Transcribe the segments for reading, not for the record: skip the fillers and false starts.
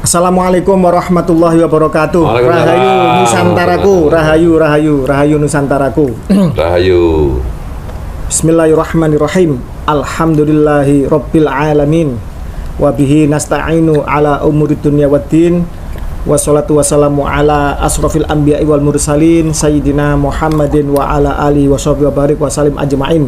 Assalamualaikum warahmatullahi wabarakatuh. Rahayu Nusantaraku, rahayu Nusantaraku. Rahayu. Bismillahirrahmanirrahim. Alhamdulillahi rabbil alamin. Wa bihi nasta'inu ala umurid dunya waddin. Wassalatu wassalamu ala asrafil anbiya'i wal mursalin sayyidina Muhammadin wa ala alihi wa sahbihi wa barik wa salim ajma'in.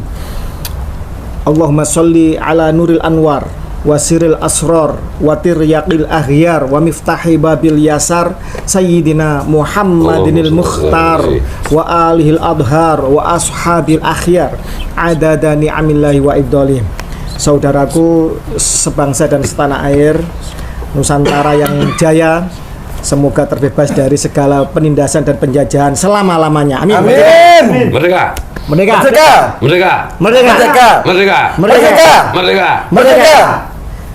Allahumma sholli ala nuril anwar wasiril asrar watir yaqil ahyar wa miftahi babil yasar sayyidina Muhammadinil mukhtar wa alihil adhar wa ashabil akhyar adada ni'amillahi wa ibdalih. Saudaraku sebangsa dan setanah air, Nusantara yang jaya, semoga terbebas dari segala penindasan dan penjajahan selama-lamanya. Amin. Amin. Merdeka. Merdeka. Merdeka. Merdeka. Merdeka. Merdeka. Merdeka. Merdeka. Merdeka.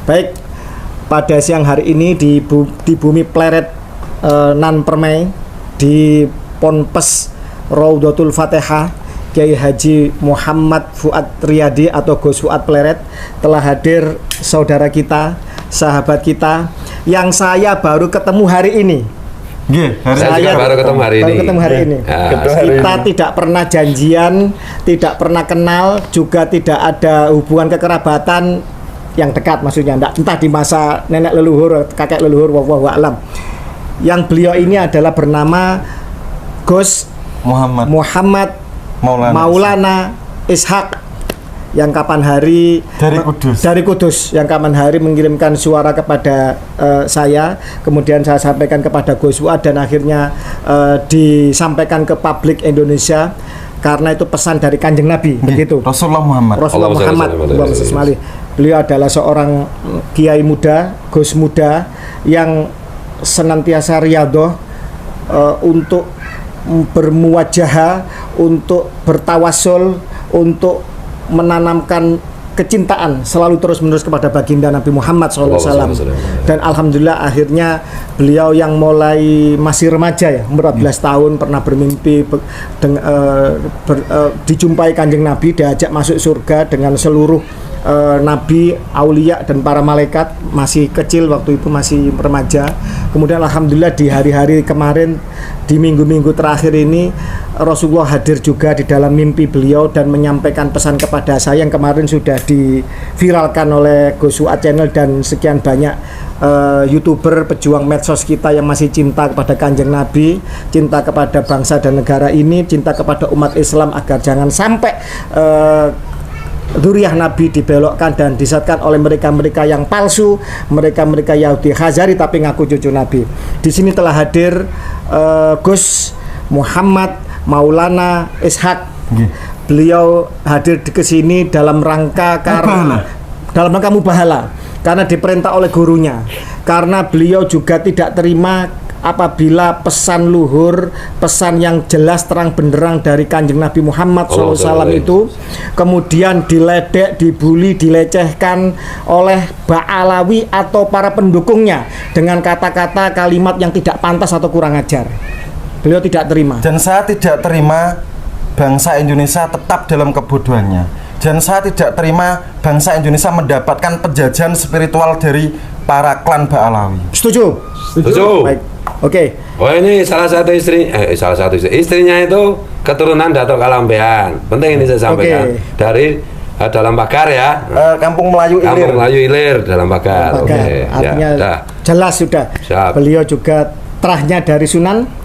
Baik, pada siang hari ini di bumi Pleret Nan Permai, di Ponpes Raudhatul Fatihah, Kiai Haji Muhammad Fuad Riyadi atau Gus Fuad Pleret, telah hadir saudara kita, sahabat kita yang saya baru ketemu hari ini. Saya baru ketemu hari ini. Kita tidak pernah janjian, tidak pernah kenal, juga tidak ada hubungan kekerabatan yang dekat, maksudnya entah di masa nenek leluhur, kakek leluhur, wallahu a'lam. Yang beliau ini adalah bernama Gus Muhammad Maulana Ishak, yang kapan hari dari Kudus yang kapan hari mengirimkan suara kepada saya, kemudian saya sampaikan kepada Gus Fuad dan akhirnya disampaikan ke publik Indonesia karena itu pesan dari Kanjeng Nabi. Begitu, Rasulullah Muhammad beliau adalah seorang kiai muda, Gus muda yang senantiasa riyadhah untuk bermuwajahah, untuk bertawasul, untuk menanamkan kecintaan selalu terus-menerus kepada baginda Nabi Muhammad SAW. Dan alhamdulillah akhirnya beliau yang mulai masih remaja ya, umur 14 tahun, pernah bermimpi dijumpai Kanjeng Nabi, diajak masuk surga dengan seluruh nabi, aulia dan para malaikat. Masih kecil waktu itu, masih remaja. Kemudian alhamdulillah di hari-hari kemarin, di minggu-minggu terakhir ini, Rasulullah hadir juga di dalam mimpi beliau dan menyampaikan pesan kepada saya yang kemarin sudah diviralkan oleh Gus Fuad Channel dan sekian banyak YouTuber pejuang medsos kita yang masih cinta kepada Kanjeng Nabi, cinta kepada bangsa dan negara ini, cinta kepada umat Islam agar jangan sampai dzurriyyah Nabi dibelokkan dan disesatkan oleh mereka-mereka yang palsu, mereka-mereka Yahudi Khazari tapi ngaku cucu Nabi. Di sini telah hadir Gus Muhammad Maulana Ishak. Beliau hadir ke sini dalam rangka mubahala karena diperintah oleh gurunya. Karena beliau juga tidak terima apabila pesan luhur, pesan yang jelas terang benderang dari Kanjeng Nabi Muhammad SAW itu kemudian diledek, dibully, dilecehkan oleh Ba'alawi atau para pendukungnya dengan kata-kata kalimat yang tidak pantas atau kurang ajar. Beliau tidak terima. Dan saya tidak terima bangsa Indonesia tetap dalam kebodohannya. Dan saya tidak terima bangsa Indonesia mendapatkan penjajahan spiritual dari para klan Ba'alawi. Setuju? Setuju. Baik. Oke. Oh, ini salah satu istrinya itu keturunan Datuk Kalambean. Penting ini saya sampaikan. Dari dalam pagar ya. Kampung Melayu Ilir. Kampung Melayu Ilir dalam pagar. Oke. Artinya ya, jelas sudah. Siap. Beliau juga terahnya dari Sunan.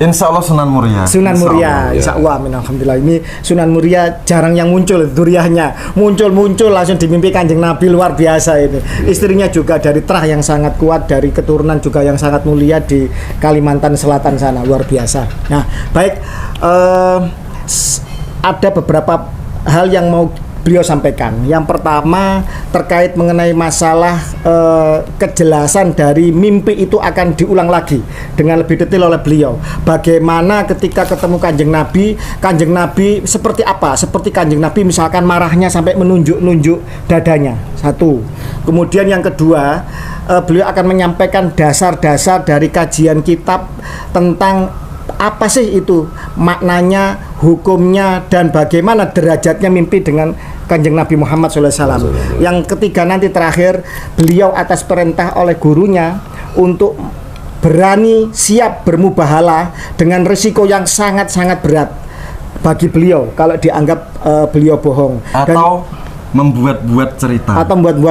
Insya Allah Sunan Muria. Sunan Muria, Insya Allah, amin, alhamdulillah. Ini Sunan Muria jarang yang muncul, dzurriyyahnya muncul langsung dimimpi Kanjeng Nabi, luar biasa ini. Istrinya juga dari terah yang sangat kuat, dari keturunan juga yang sangat mulia di Kalimantan Selatan sana, luar biasa. Nah, baik, ada beberapa hal yang mau beliau sampaikan. Yang pertama terkait mengenai masalah kejelasan dari mimpi itu akan diulang lagi dengan lebih detail oleh beliau. Bagaimana ketika ketemu Kanjeng Nabi seperti apa? Seperti Kanjeng Nabi misalkan marahnya sampai menunjuk-nunjuk dadanya. Satu. Kemudian yang kedua, beliau akan menyampaikan dasar-dasar dari kajian kitab tentang apa sih itu maknanya, hukumnya, dan bagaimana derajatnya mimpi dengan Kanjeng Nabi Muhammad SAW. Yang ketiga nanti terakhir, beliau atas perintah oleh gurunya untuk berani siap bermubahalah dengan risiko yang sangat-sangat berat bagi beliau kalau dianggap beliau bohong atau membuat-buat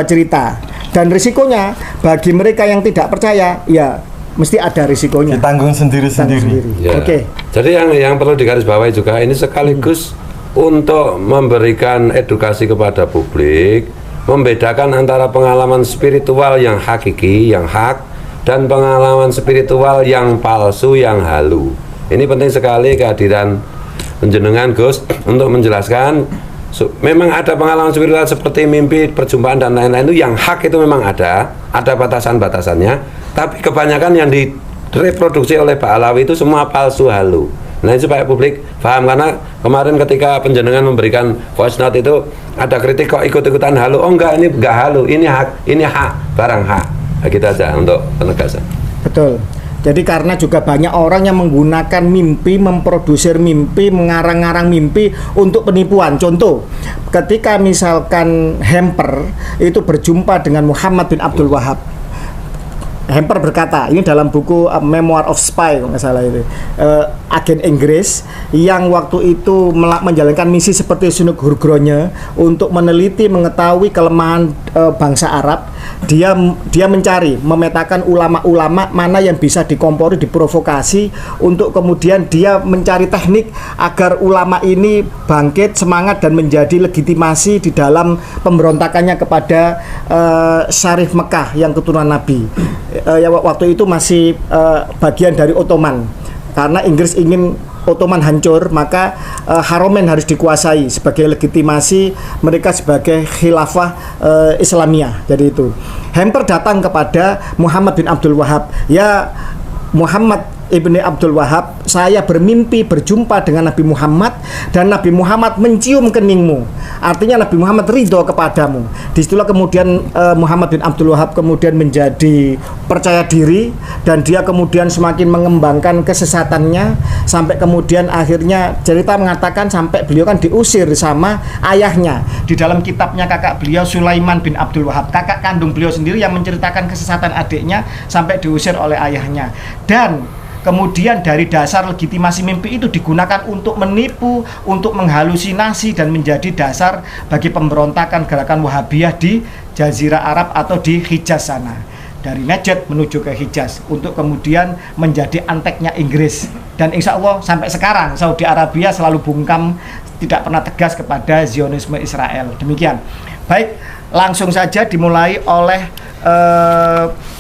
cerita. Dan risikonya bagi mereka yang tidak percaya, ya mesti ada risikonya. Ditanggung sendiri-sendiri. Ya. Oke. Jadi yang perlu digarisbawahi juga ini sekaligus untuk memberikan edukasi kepada publik, membedakan antara pengalaman spiritual yang hakiki, yang hak, dan pengalaman spiritual yang palsu, yang halu. Ini penting sekali kehadiran penjenengan Gus untuk menjelaskan. Memang ada pengalaman spiritual seperti mimpi, perjumpaan dan lain-lain itu yang hak itu memang ada batasan-batasannya. Tapi kebanyakan yang direproduksi oleh Pak Alawi itu semua palsu, halu. Nah itu supaya publik paham, karena kemarin ketika penjenengan memberikan voice note itu ada kritik kok ikut-ikutan halu. Oh enggak, ini enggak halu, ini hak, barang hak. Nah, gitu aja untuk penegasan. Betul. Jadi karena juga banyak orang yang menggunakan mimpi, memproduksi mimpi, mengarang-arang mimpi untuk penipuan. Contoh, ketika misalkan Hemper itu berjumpa dengan Muhammad bin Abdul Wahab, Hemper berkata, ini dalam buku Memoir of Spy, kalau nggak salah itu, agen Inggris yang waktu itu menjalankan misi seperti Sunuk Hurgronya untuk meneliti, mengetahui kelemahan bangsa Arab. Dia mencari, memetakan ulama-ulama mana yang bisa dikompori, diprovokasi, untuk kemudian dia mencari teknik agar ulama ini bangkit, semangat, dan menjadi legitimasi di dalam pemberontakannya kepada Syarif Mekah yang keturunan Nabi. Ya waktu itu masih bagian dari Ottoman. Karena Inggris ingin Ottoman hancur, maka Haromen harus dikuasai sebagai legitimasi mereka sebagai khilafah Islamiyah. Jadi itu Hemper datang kepada Muhammad bin Abdul Wahab, ya Muhammad Ibni Abdul Wahab, saya bermimpi berjumpa dengan Nabi Muhammad dan Nabi Muhammad mencium keningmu. Artinya Nabi Muhammad ridho kepadamu. Disitulah kemudian Muhammad bin Abdul Wahab kemudian menjadi percaya diri dan dia kemudian semakin mengembangkan kesesatannya sampai kemudian akhirnya cerita mengatakan sampai beliau kan diusir sama ayahnya. Di dalam kitabnya kakak beliau Sulaiman bin Abdul Wahab, kakak kandung beliau sendiri yang menceritakan kesesatan adiknya sampai diusir oleh ayahnya. Dan kemudian dari dasar legitimasi mimpi itu digunakan untuk menipu, untuk menghalusinasi dan menjadi dasar bagi pemberontakan gerakan Wahabiyah di Jazirah Arab atau di Hijaz sana. Dari Najd menuju ke Hijaz untuk kemudian menjadi anteknya Inggris. Dan insya Allah sampai sekarang Saudi Arabia selalu bungkam, tidak pernah tegas kepada Zionisme Israel. Demikian. Baik, langsung saja dimulai oleh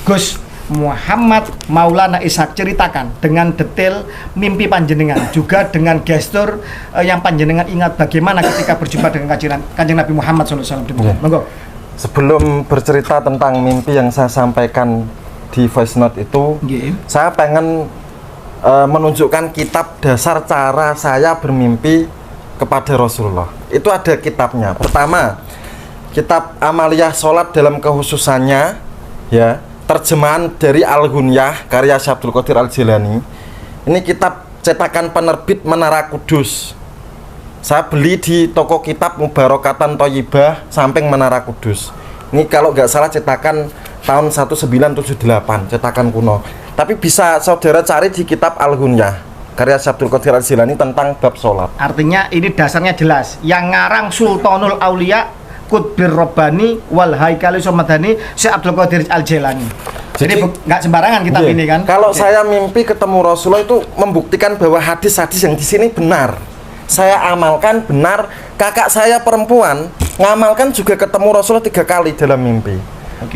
Gus Muhammad Maulana Ishak, ceritakan dengan detail mimpi panjenengan, juga dengan gestur yang panjenengan ingat bagaimana ketika berjumpa dengan Kanjeng Nabi Muhammad SAW. Monggo. Sebelum bercerita tentang mimpi yang saya sampaikan di voice note itu, saya pengen menunjukkan kitab dasar cara saya bermimpi kepada Rasulullah. Itu ada kitabnya. Pertama, kitab Amaliyah Sholat dalam kehususannya, ya, terjemahan dari Al-Ghunyah karya Syekh Abdul Qadir Al-Jilani. Ini kitab cetakan penerbit Menara Kudus. Saya beli di toko kitab Mubarokatan Thayyibah samping Menara Kudus. Ini kalau nggak salah cetakan tahun 1978, cetakan kuno. Tapi bisa saudara cari di kitab Al-Ghunyah karya Syekh Abdul Qadir Al-Jilani tentang bab sholat. Artinya ini dasarnya jelas. Yang ngarang Sultanul Aulia Qutbir Rabbani wal Haikali Somadani Syekh Abdul Qadir Al-Jilani. Jadi nggak sembarangan kitab ini kan. Kalau saya mimpi ketemu Rasulullah itu membuktikan bahwa hadis-hadis yang di sini benar. Saya amalkan benar. Kakak saya perempuan ngamalkan juga ketemu Rasulullah 3 kali dalam mimpi.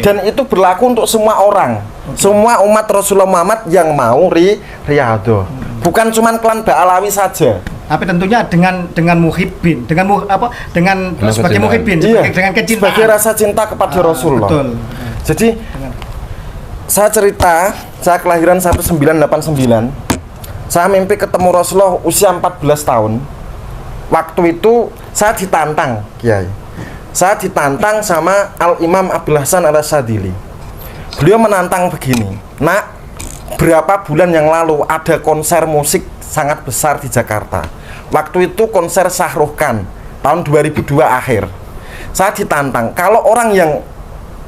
Dan itu berlaku untuk semua orang, semua umat Rasulullah Muhammad yang mau riyadhah. Bukan cuma klan Ba'alawi saja. Tapi tentunya dengan muhibbin, dengan sebagai muhibbin, dengan kecintaan, sebagai rasa cinta kepada Rasulullah. Betul. Jadi saya cerita, saya kelahiran 1989. Saya mimpi ketemu Rasulullah usia 14 tahun. Waktu itu saya ditantang, Kiai. Saya ditantang sama Al-Imam Abdul Hasan Al-Asyadili. Beliau menantang begini, "Nak, berapa bulan yang lalu ada konser musik sangat besar di Jakarta. Waktu itu konser Shahruh Khan tahun 2002 akhir. Saya ditantang, kalau orang yang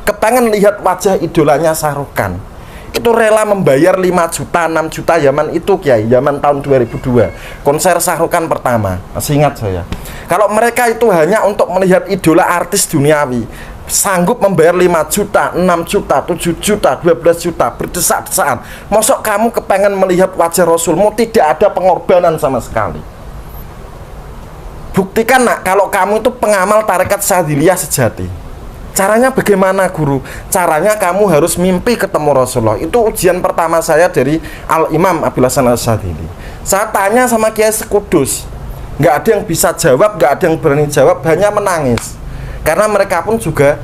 kepengen lihat wajah idolanya Shahruh Khan itu rela membayar 5 juta, 6 juta zaman itu Kiai, zaman tahun 2002 konser Sahrukan pertama, masih ingat saya. Kalau mereka itu hanya untuk melihat idola artis duniawi, sanggup membayar 5 juta, 6 juta, 7 juta, 12 juta, berdesak-desakan. Mosok kamu kepengen melihat wajah Rasulmu, tidak ada pengorbanan sama sekali. Buktikan nak, kalau kamu itu pengamal tarekat Syadziliyah sejati. Caranya bagaimana guru? Caranya kamu harus mimpi ketemu Rasulullah. Itu ujian pertama saya dari Al-Imam Abil Hasan Asyadzili. Saya tanya sama Kiai Sekudus, nggak ada yang bisa jawab, nggak ada yang berani jawab, hanya menangis. Karena mereka pun juga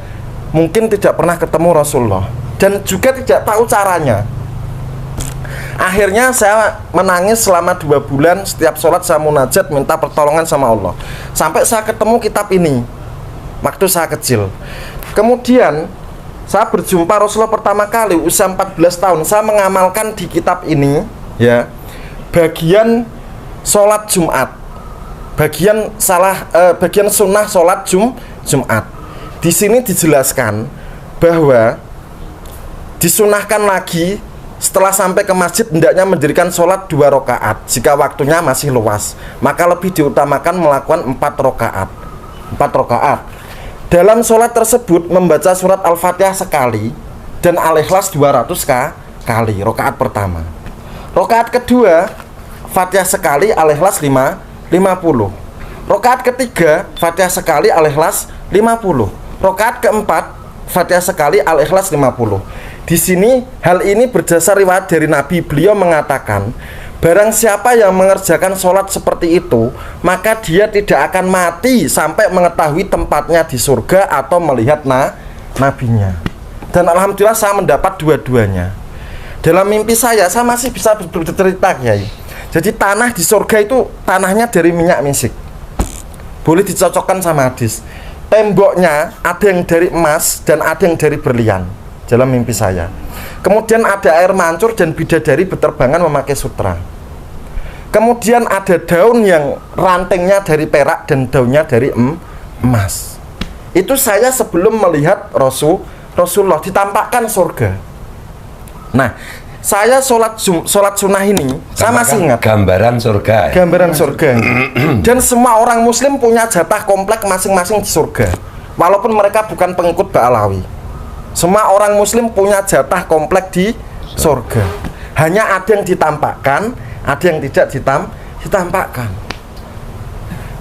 mungkin tidak pernah ketemu Rasulullah dan juga tidak tahu caranya. Akhirnya saya menangis selama 2 bulan. Setiap sholat saya munajat, minta pertolongan sama Allah, sampai saya ketemu kitab ini waktu saya kecil. Kemudian saya berjumpa Rasulullah pertama kali usia 14 tahun. Saya mengamalkan di kitab ini ya, bagian sholat Jumat, bagian sunnah sholat Jumat. Di sini dijelaskan bahwa disunahkan lagi setelah sampai ke masjid hendaknya mendirikan sholat 2 rakaat. Jika waktunya masih luas, maka lebih diutamakan melakukan 4 rakaat. 4 rakaat. Dalam sholat tersebut membaca surat Al-Fatihah sekali dan Al-Ikhlas 200 kali. Rakaat pertama. Rakaat kedua Fatihah sekali, Al-Ikhlas 50. Rakaat ketiga Fatihah sekali, Al-Ikhlas 50. Rakaat keempat Fatihah sekali, Al-Ikhlas 50. Di sini hal ini berdasar riwayat dari Nabi. Beliau mengatakan, barang siapa yang mengerjakan sholat seperti itu, maka dia tidak akan mati sampai mengetahui tempatnya di surga atau melihat nabinya. Dan alhamdulillah saya mendapat dua-duanya. Dalam mimpi saya masih bisa bercerita Kiai. Jadi tanah di surga itu tanahnya dari minyak misik. Boleh dicocokkan sama hadis. Temboknya ada yang dari emas dan ada yang dari berlian. Dalam mimpi saya. Kemudian ada air mancur dan bidadari berterbangan memakai sutra. Kemudian ada daun yang rantingnya dari perak dan daunnya dari emas. Itu saya sebelum melihat Rasulullah ditampakkan surga. Nah, saya sholat sunnah ini saya masih ingat gambaran surga ya? Gambaran surga. Dan semua orang muslim punya jatah komplek masing-masing di surga, walaupun mereka bukan pengikut Ba'alawi. Semua orang muslim punya jatah komplek di surga. Hanya ada yang ditampakkan, ada yang tidak ditampakkan.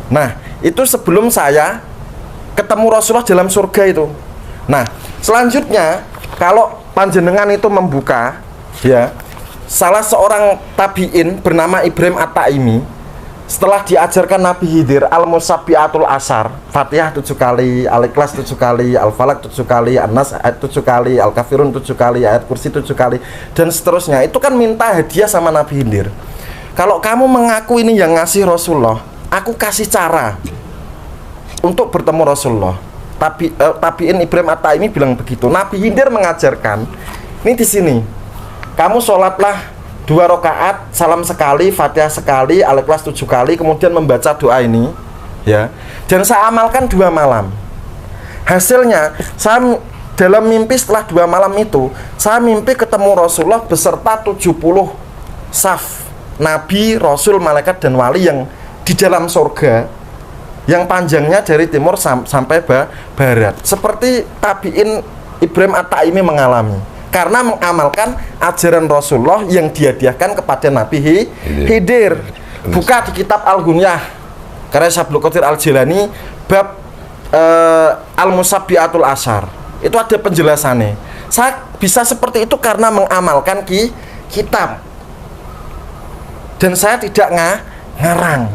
Nah, itu sebelum saya ketemu Rasulullah dalam surga itu. Nah, selanjutnya kalau panjenengan itu membuka ya, salah seorang tabi'in bernama Ibrahim At-Taimi, setelah diajarkan Nabi Khidir Al-Musabbiatul Asar, Fatihah 7 kali, Al-Ikhlas 7 kali, Al-Falaq 7 kali, An-Nas 7 kali, Al-Kafirun 7 kali, ayat kursi 7 kali, dan seterusnya. Itu kan minta hadiah sama Nabi Khidir. Kalau kamu mengaku ini yang ngasih Rasulullah, aku kasih cara untuk bertemu Rasulullah. Tabi'in Ibrahim At-Taimi bilang begitu. Nabi Khidir mengajarkan, ini di sini, kamu sholatlah 2 rakaat, salam sekali, Fatihah sekali, Al-Ikhlas 7 kali, kemudian membaca doa ini ya. Dan saya amalkan 2 malam. Hasilnya saya dalam mimpi setelah 2 malam itu, saya mimpi ketemu Rasulullah beserta 70 saf Nabi, Rasul, malaikat dan wali yang di dalam surga, yang panjangnya dari timur sampai barat. Seperti tabi'in Ibrahim At-Taimi mengalami, karena mengamalkan ajaran Rasulullah yang dihadiahkan kepada Nabi Khidir. Buka di kitab Al-Ghunyah karya Syabdul Qadir Al-Jilani bab Al-Musabbiatul Asar. Itu ada penjelasannya. Saya bisa seperti itu karena mengamalkan kitab. Dan saya tidak ngarang.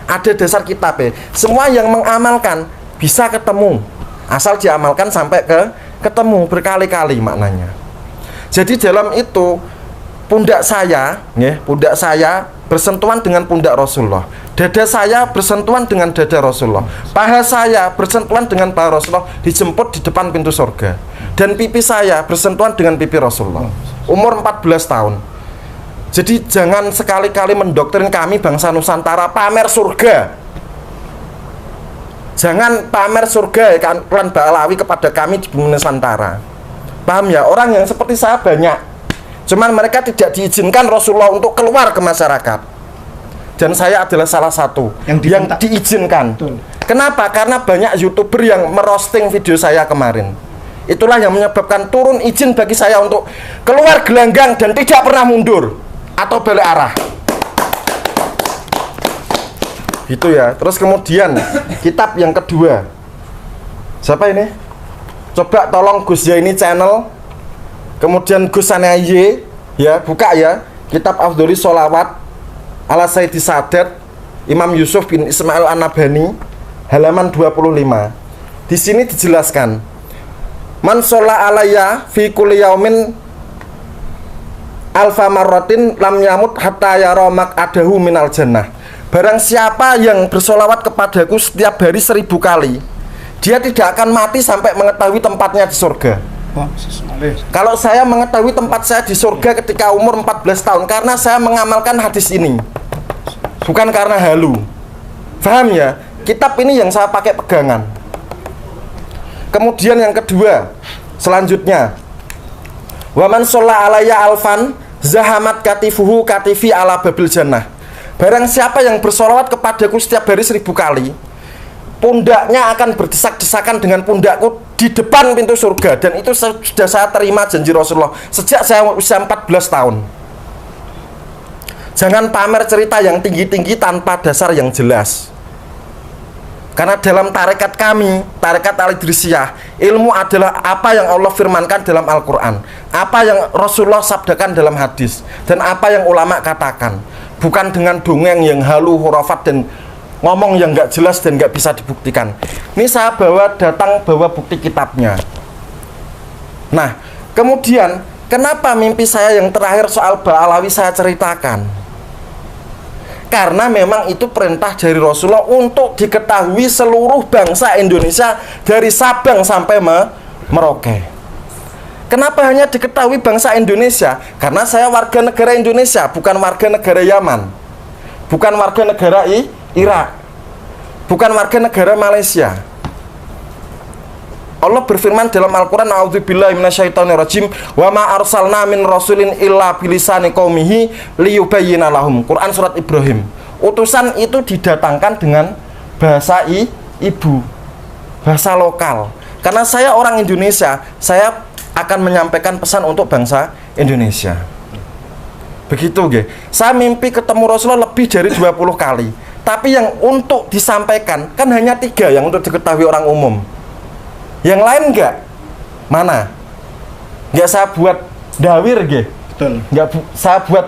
Ada dasar kitabnya. Semua yang mengamalkan bisa ketemu, asal diamalkan sampai ketemu berkali-kali maknanya. Jadi dalam itu pundak saya bersentuhan dengan pundak Rasulullah, dada saya bersentuhan dengan dada Rasulullah, paha saya bersentuhan dengan paha Rasulullah, dijemput di depan pintu surga, dan pipi saya bersentuhan dengan pipi Rasulullah. Umur 14 tahun. Jadi jangan sekali-kali mendoktrin kami bangsa Nusantara pamer surga. Jangan pamer surga ya klan Ba'alawi kepada kami di bumi Nusantara. Paham ya? Orang yang seperti saya banyak Cuman mereka tidak diizinkan Rasulullah untuk keluar ke masyarakat. Dan saya adalah salah satu yang diizinkan. Betul. Kenapa? Karena banyak YouTuber yang merosting video saya kemarin. Itulah yang menyebabkan turun izin bagi saya untuk keluar gelanggang dan tidak pernah mundur atau balik arah. Gitu ya. Terus kemudian kitab yang kedua. Siapa ini? Coba tolong Gus Ya ini channel. Kemudian Gus Sanaye ya, buka ya. Kitab Afdholi Sholawat ala Sayyidi Sadat Imam Yusuf bin Ismail An-Nabhani, halaman 25. Di sini dijelaskan, man sholla alayya fi kulli yaumin alfa marratin lam yamut hatta yara maq'adahu minal jannah. Barang siapa yang bersolawat kepadaku setiap hari 1000 kali, dia tidak akan mati sampai mengetahui tempatnya di surga. Kalau saya mengetahui tempat saya di surga ketika umur 14 tahun, karena saya mengamalkan hadis ini, bukan karena halu. Paham ya? Kitab ini yang saya pakai pegangan. Kemudian yang kedua, selanjutnya, waman sholla alayya alfan zahamat katifuhu katifi ala babil jannah. Barang siapa yang bersolawat kepadaku setiap hari 1000 kali, pundaknya akan berdesak-desakan dengan pundakku di depan pintu surga. Dan itu sudah saya terima janji Rasulullah sejak saya usia 14 tahun. Jangan pamer cerita yang tinggi-tinggi tanpa dasar yang jelas. Karena dalam tarekat kami, tarekat Al-Idrisiyah, ilmu adalah apa yang Allah firmankan dalam Al-Quran, apa yang Rasulullah sabdakan dalam hadis, dan apa yang ulama katakan. Bukan dengan dongeng yang halu, hurafat, dan ngomong yang nggak jelas dan nggak bisa dibuktikan. Ini saya bawa bukti kitabnya. Nah, kemudian kenapa mimpi saya yang terakhir soal Ba'alawi saya ceritakan? Karena memang itu perintah dari Rasulullah untuk diketahui seluruh bangsa Indonesia dari Sabang sampai Merauke. Kenapa hanya diketahui bangsa Indonesia? Karena saya warga negara Indonesia, bukan warga negara Yaman, bukan warga negara Irak, bukan warga negara Malaysia. Allah berfirman dalam Al-Quran, a'udzubillahi minasyaitonirrajim, wa ma arsalna min rasulin illa bilisani qaumihi liyubayyina lahum. Quran surat Ibrahim. Utusan itu didatangkan dengan bahasa ibu, bahasa lokal. Karena saya orang Indonesia, saya akan menyampaikan pesan untuk bangsa Indonesia. Begitu, nggih. Saya mimpi ketemu Rasulullah lebih dari 20 kali. Tapi yang untuk disampaikan kan hanya 3 yang untuk diketahui orang umum. Yang lain enggak? Mana? Enggak saya buat dawir, nggih. Betul. Enggak saya buat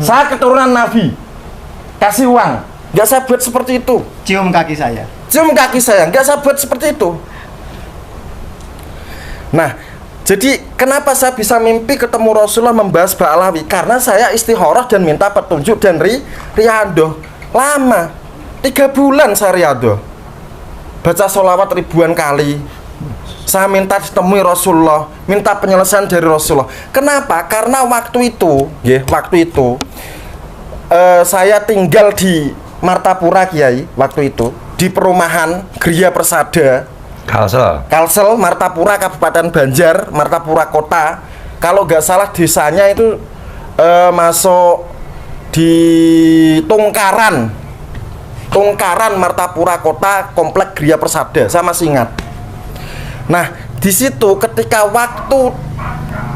saya keturunan Nabi. Kasih uang. Enggak saya buat seperti itu. Cium kaki saya. Cium kaki saya. Enggak saya buat seperti itu. Nah, jadi kenapa saya bisa mimpi ketemu Rasulullah membahas Ba'alawi? Karena saya istikharah dan minta petunjuk dan riadoh. Lama, 3 bulan saya riadoh. Baca sholawat ribuan kali. Saya minta ditemui Rasulullah, minta penyelesaian dari Rasulullah. Kenapa? Karena waktu itu saya tinggal di Martapura, Kiai. Waktu itu di perumahan Gria Persada, Kalsel, Martapura, Kabupaten Banjar, Martapura Kota. Kalau nggak salah desanya itu masuk di Tungkaran, Martapura Kota, Komplek Gria Persada. Saya masih ingat. Nah, di situ ketika waktu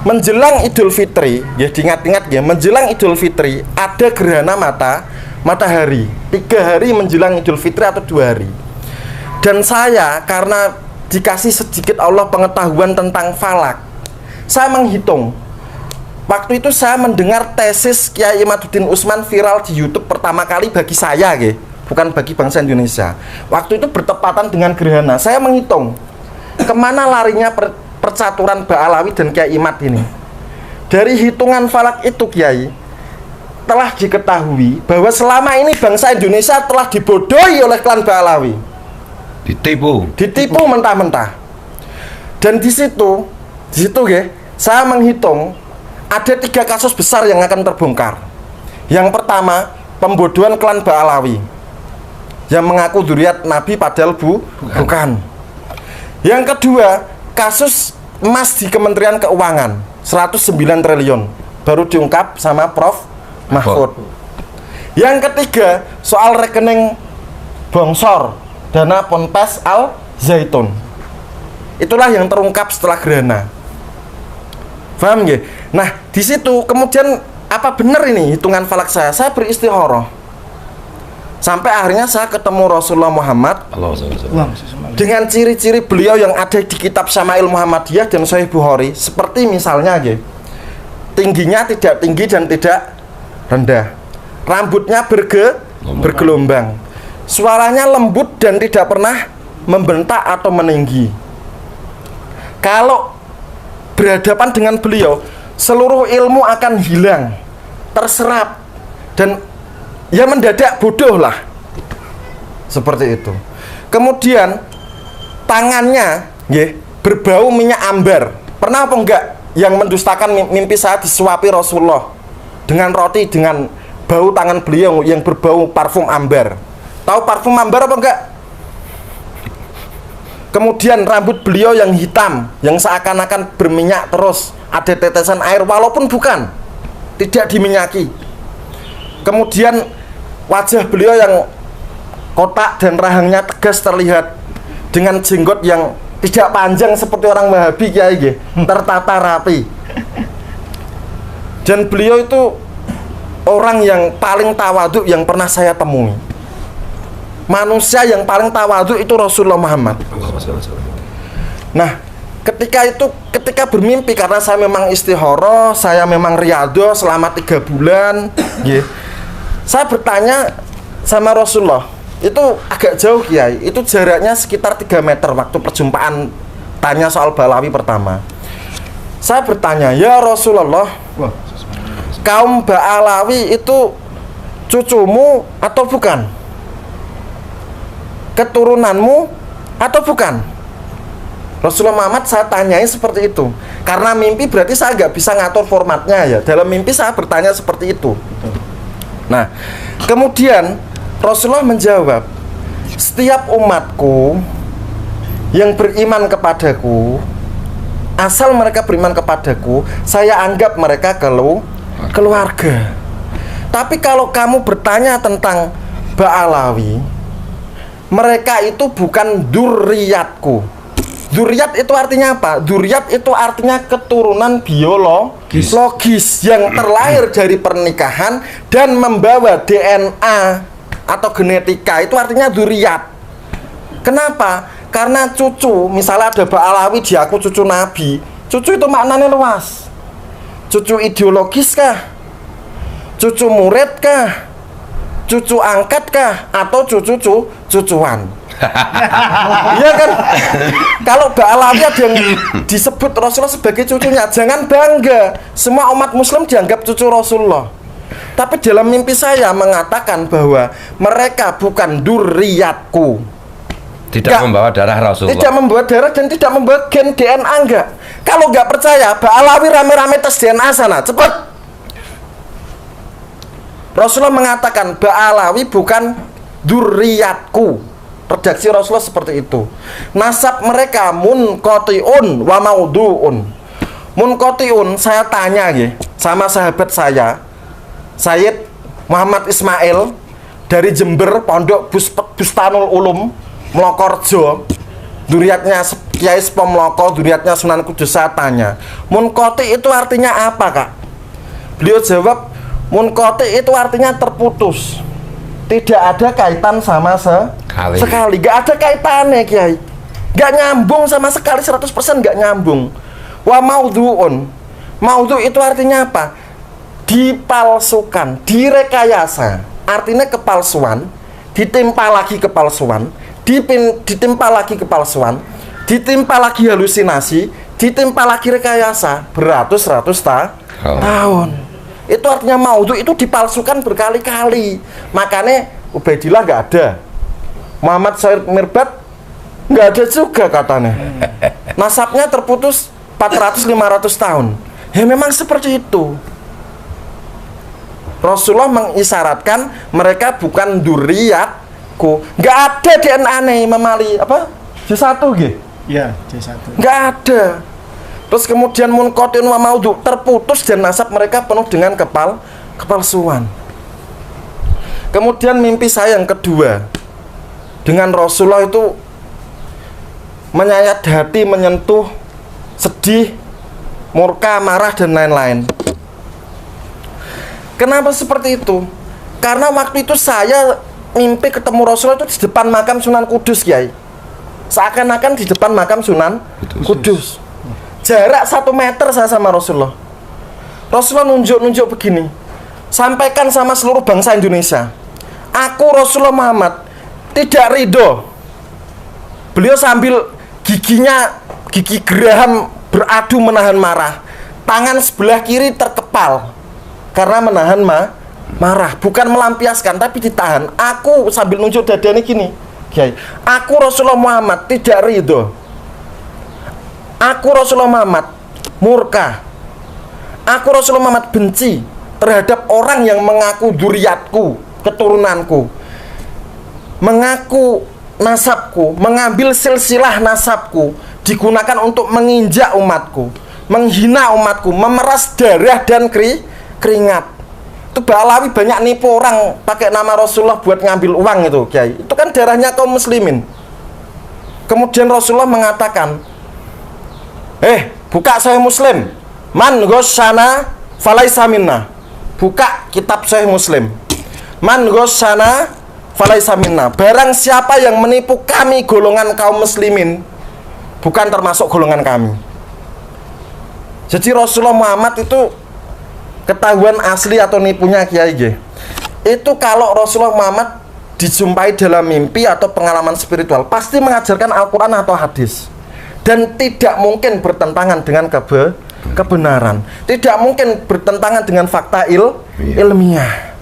menjelang Idul Fitri, ya diingat-ingat ya, menjelang Idul Fitri ada gerhana matahari. 3 hari menjelang Idul Fitri atau 2 hari. Dan saya karena dikasih sedikit Allah pengetahuan tentang falak, saya menghitung. Waktu itu saya mendengar tesis Kiai Imaduddin Utsman viral di YouTube pertama kali bagi saya, bukan bagi bangsa Indonesia. Waktu itu bertepatan dengan gerhana. Saya menghitung kemana larinya percaturan Ba'alawi dan Kiai Imad ini. Dari hitungan falak itu, Kiai, telah diketahui bahwa selama ini bangsa Indonesia telah dibodohi oleh klan Ba'alawi. Ditipu mentah-mentah. Dan di situ saya menghitung ada 3 kasus besar yang akan terbongkar. Yang pertama, pembodohan klan Ba'alawi yang mengaku dzurriat Nabi padahal bukan. Yang kedua, kasus emas di Kementerian Keuangan. 109 triliun baru diungkap sama Prof. Mahfud. Yang ketiga, soal rekening bongsor dana Ponpes Al Zaitun. Itulah yang terungkap setelah gerhana. Paham nggih? Nah, di situ kemudian apa benar ini hitungan falak saya? Saya beristikharah. Sampai akhirnya saya ketemu Rasulullah Muhammad dengan ciri-ciri beliau yang ada di kitab Syama'il Muhammadiyah dan Sahih Bukhari. Seperti misalnya nggih, tingginya tidak tinggi dan tidak rendah. Rambutnya bergelombang. Suaranya lembut dan tidak pernah membentak atau meninggi. Kalau berhadapan dengan beliau, seluruh ilmu akan hilang, terserap, dan ya mendadak bodoh lah. Seperti itu. Kemudian tangannya berbau minyak ambar. Pernah apa enggak yang mendustakan mimpi saya disuapi Rasulullah dengan roti dengan bau tangan beliau yang berbau parfum ambar? Tahu parfum ambar apa enggak? Kemudian rambut beliau yang hitam, yang seakan-akan berminyak terus, ada tetesan air walaupun bukan, tidak diminyaki. Kemudian wajah beliau yang kotak dan rahangnya tegas terlihat, dengan jenggot yang tidak panjang seperti orang Wahabi kiai, tertata rapi. Dan beliau itu orang yang paling tawadhu yang pernah saya temui. Manusia yang paling tawadhu itu Rasulullah Muhammad. Nah, ketika bermimpi, karena saya memang istikharah, saya memang riyadhah selama 3 bulan, saya bertanya sama Rasulullah. Itu agak jauh kiai, itu jaraknya sekitar 3 meter waktu perjumpaan tanya soal Ba'alawi pertama. Saya bertanya, ya Rasulullah, kaum Ba'alawi itu cucumu atau bukan? Keturunanmu atau bukan? Rasulullah Muhammad saya tanyai seperti itu. Karena mimpi berarti saya nggak bisa ngatur formatnya ya. Dalam mimpi saya bertanya seperti itu. Nah, kemudian Rasulullah menjawab, setiap umatku yang beriman kepadaku, asal mereka beriman kepadaku, saya anggap mereka keluarga. Tapi kalau kamu bertanya tentang Ba'alawi, mereka itu bukan dzurriyyatku. Dzurriyyat itu artinya apa? Dzurriyyat itu artinya keturunan biologis yang terlahir dari pernikahan dan membawa DNA atau genetika. Itu artinya dzurriyyat. Kenapa? Karena cucu, misalnya ada Ba'alawi diaku cucu Nabi. Cucu itu maknanya luas. Cucu ideologis kah? Cucu murid kah? Cucu angkat kah? Atau cucuan? Iya kan? Kalau Ba'alawi ada yang disebut Rasulullah sebagai cucunya, jangan bangga. Semua umat muslim dianggap cucu Rasulullah. Tapi dalam mimpi saya mengatakan bahwa mereka bukan dzurriyyatku. Tidak membawa darah Rasulullah. Tidak membawa darah dan tidak membawa gen DNA enggak. Kalau enggak percaya, Ba'alawi rame-rame tes DNA sana, cepat. Rasulullah mengatakan Ba'alawi bukan dzurriyyatku. Redaksi Rasulullah seperti itu. Nasab mereka munqati'un wa maudhu'un. Munqati'un, saya tanya sama sahabat saya, Sayyid Muhammad Ismail dari Jember, Pondok Bustanul Ulum, Mlokorjo. Dzurriyyatnya Kiai Sepo Mloko, dzurriyyatnya Sunan Kudus. Saya tanya, munqati itu artinya apa, Kak? Beliau jawab, munqati itu artinya terputus, tidak ada kaitan sama sekali. Gak ada kaitannya Kiai, gak nyambung sama sekali, 100% gak nyambung. Wa maudhu'un, maudhu itu artinya apa? Dipalsukan, direkayasa. Artinya kepalsuan, ditimpa lagi kepalsuan, ditimpa lagi kepalsuan, ditimpa lagi halusinasi, ditimpa lagi rekayasa beratus-ratus tahun. Itu artinya maudhu itu dipalsukan berkali-kali. Makanya Ubaidillah nggak ada, Muhammad Said Mirbat nggak ada juga katanya. Nasabnya terputus 400-500 tahun. Ya memang seperti itu. Rasulullah mengisyaratkan mereka bukan dzurriyyatku. Nggak ada DNA nih Imam Ali apa? J1 gitu? Ya, J1. Nggak ada. Terus kemudian munqati'un wa maudhu, terputus dan nasab mereka penuh dengan kepalsuan. Kemudian mimpi saya yang kedua dengan Rasulullah itu menyayat hati, menyentuh, sedih, murka, marah dan lain-lain. Kenapa seperti itu? Karena waktu itu saya mimpi ketemu Rasulullah itu di depan makam Sunan Kudus, Kiai. Seakan-akan di depan makam Sunan Kudus. Jarak 1 meter saya sama Rasulullah. Rasulullah nunjuk-nunjuk begini, sampaikan sama seluruh bangsa Indonesia, aku Rasulullah Muhammad tidak ridho. Beliau sambil gigi geraham beradu menahan marah. Tangan sebelah kiri terkepal karena menahan marah, bukan melampiaskan tapi ditahan. Aku sambil nunjuk dadanya gini, Kiai, aku Rasulullah Muhammad tidak ridho. Aku Rasulullah Muhammad murka. Aku Rasulullah Muhammad benci terhadap orang yang mengaku dzurriyyatku, keturunanku, mengaku nasabku, mengambil silsilah nasabku, digunakan untuk menginjak umatku, menghina umatku, memeras darah dan keringat. Itu Ba'alawi banyak nipu orang pakai nama Rasulullah buat ngambil uang itu, Kiai. Itu kan darahnya kaum muslimin. Kemudian Rasulullah mengatakan, buka Sahih Muslim. Man ghasyana falaisa minna. Buka kitab Sahih Muslim. Man ghasyana falaisa minna. Barang siapa yang menipu kami golongan kaum muslimin, bukan termasuk golongan kami. Jadi Rasulullah Muhammad itu ketahuan asli atau nipunya, Kiai. Itu kalau Rasulullah Muhammad dijumpai dalam mimpi atau pengalaman spiritual, pasti mengajarkan Al-Quran atau hadis. Dan tidak mungkin bertentangan dengan kebenaran, tidak mungkin bertentangan dengan fakta ilmiah.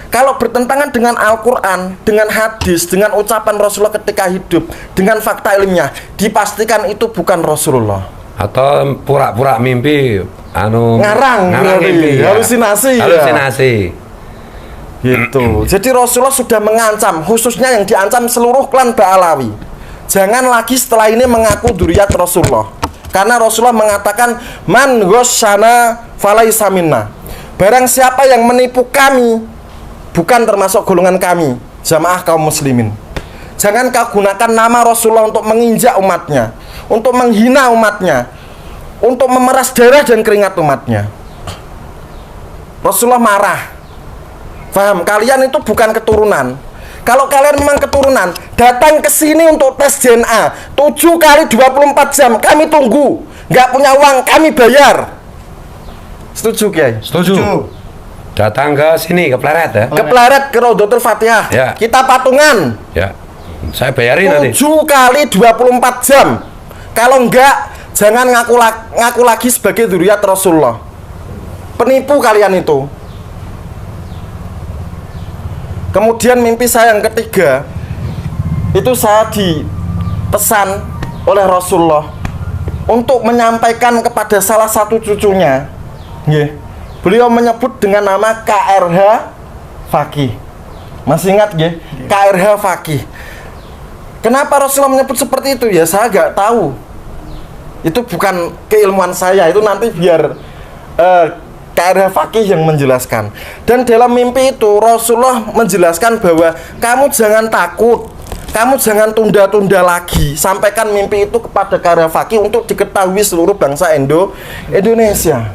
Kalau bertentangan dengan Al-Quran, dengan hadis, dengan ucapan Rasulullah ketika hidup, dengan fakta ilmiah, dipastikan itu bukan Rasulullah. Atau pura-pura mimpi, ngarang mimpi, ya. halusinasi. Gitu. Jadi Rasulullah sudah mengancam, khususnya yang diancam seluruh klan Ba'alawi. Jangan lagi setelah ini mengaku dzurriyyat Rasulullah. Karena Rasulullah mengatakan, man ghasyana falaisa minna. Barang siapa yang menipu kami, bukan termasuk golongan kami, jamaah kaum muslimin. Jangan kau gunakan nama Rasulullah untuk menginjak umatnya, untuk menghina umatnya, untuk memeras darah dan keringat umatnya. Rasulullah marah. Paham? Kalian itu bukan keturunan. Kalau kalian memang keturunan, datang ke sini untuk tes DNA 7 kali 24 jam, kami tunggu. Nggak punya uang, kami bayar. Setuju, Kiai? Setuju. Datang ke sini, ke Pleret ya? Ke Pleret, ke Raudhatul Fatihah. Ya. Kita patungan. Ya. Saya bayarin nanti. 7 kali 24 jam. Kalau enggak, jangan ngaku lagi sebagai dzurriyyat Rasulullah. Penipu kalian itu. Kemudian mimpi saya yang ketiga, itu saya dipesan oleh Rasulullah untuk menyampaikan kepada salah satu cucunya. Beliau menyebut dengan nama KRH Fakih. Masih ingat nggih? KRH Fakih. Kenapa Rasulullah menyebut seperti itu? Ya saya nggak tahu. Itu bukan keilmuan saya. Itu nanti biar KRH Fakih yang menjelaskan. Dan dalam mimpi itu Rasulullah menjelaskan bahwa kamu jangan takut, kamu jangan tunda-tunda lagi. Sampaikan mimpi itu kepada KRH Fakih untuk diketahui seluruh bangsa Indonesia.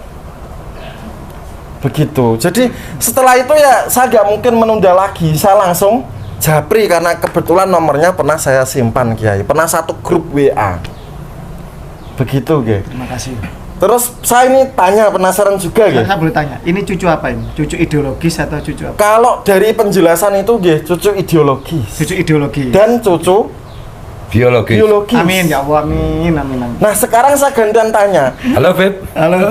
Begitu. Jadi setelah itu ya saya gak mungkin menunda lagi. Saya langsung japri karena kebetulan nomornya pernah saya simpan, Kiai. Pernah satu grup WA. Begitu, Kiai. Terima kasih. Terus saya ini tanya, penasaran juga, Kiai. Saya boleh tanya, ini cucu apa ini? Cucu ideologis atau cucu apa? Kalau dari penjelasan itu, Kiai, cucu ideologis. Cucu ideologis. Dan cucu biologis. Amin ya Allah, amin. Nah sekarang saya gantian tanya. Halo Beb. Halo.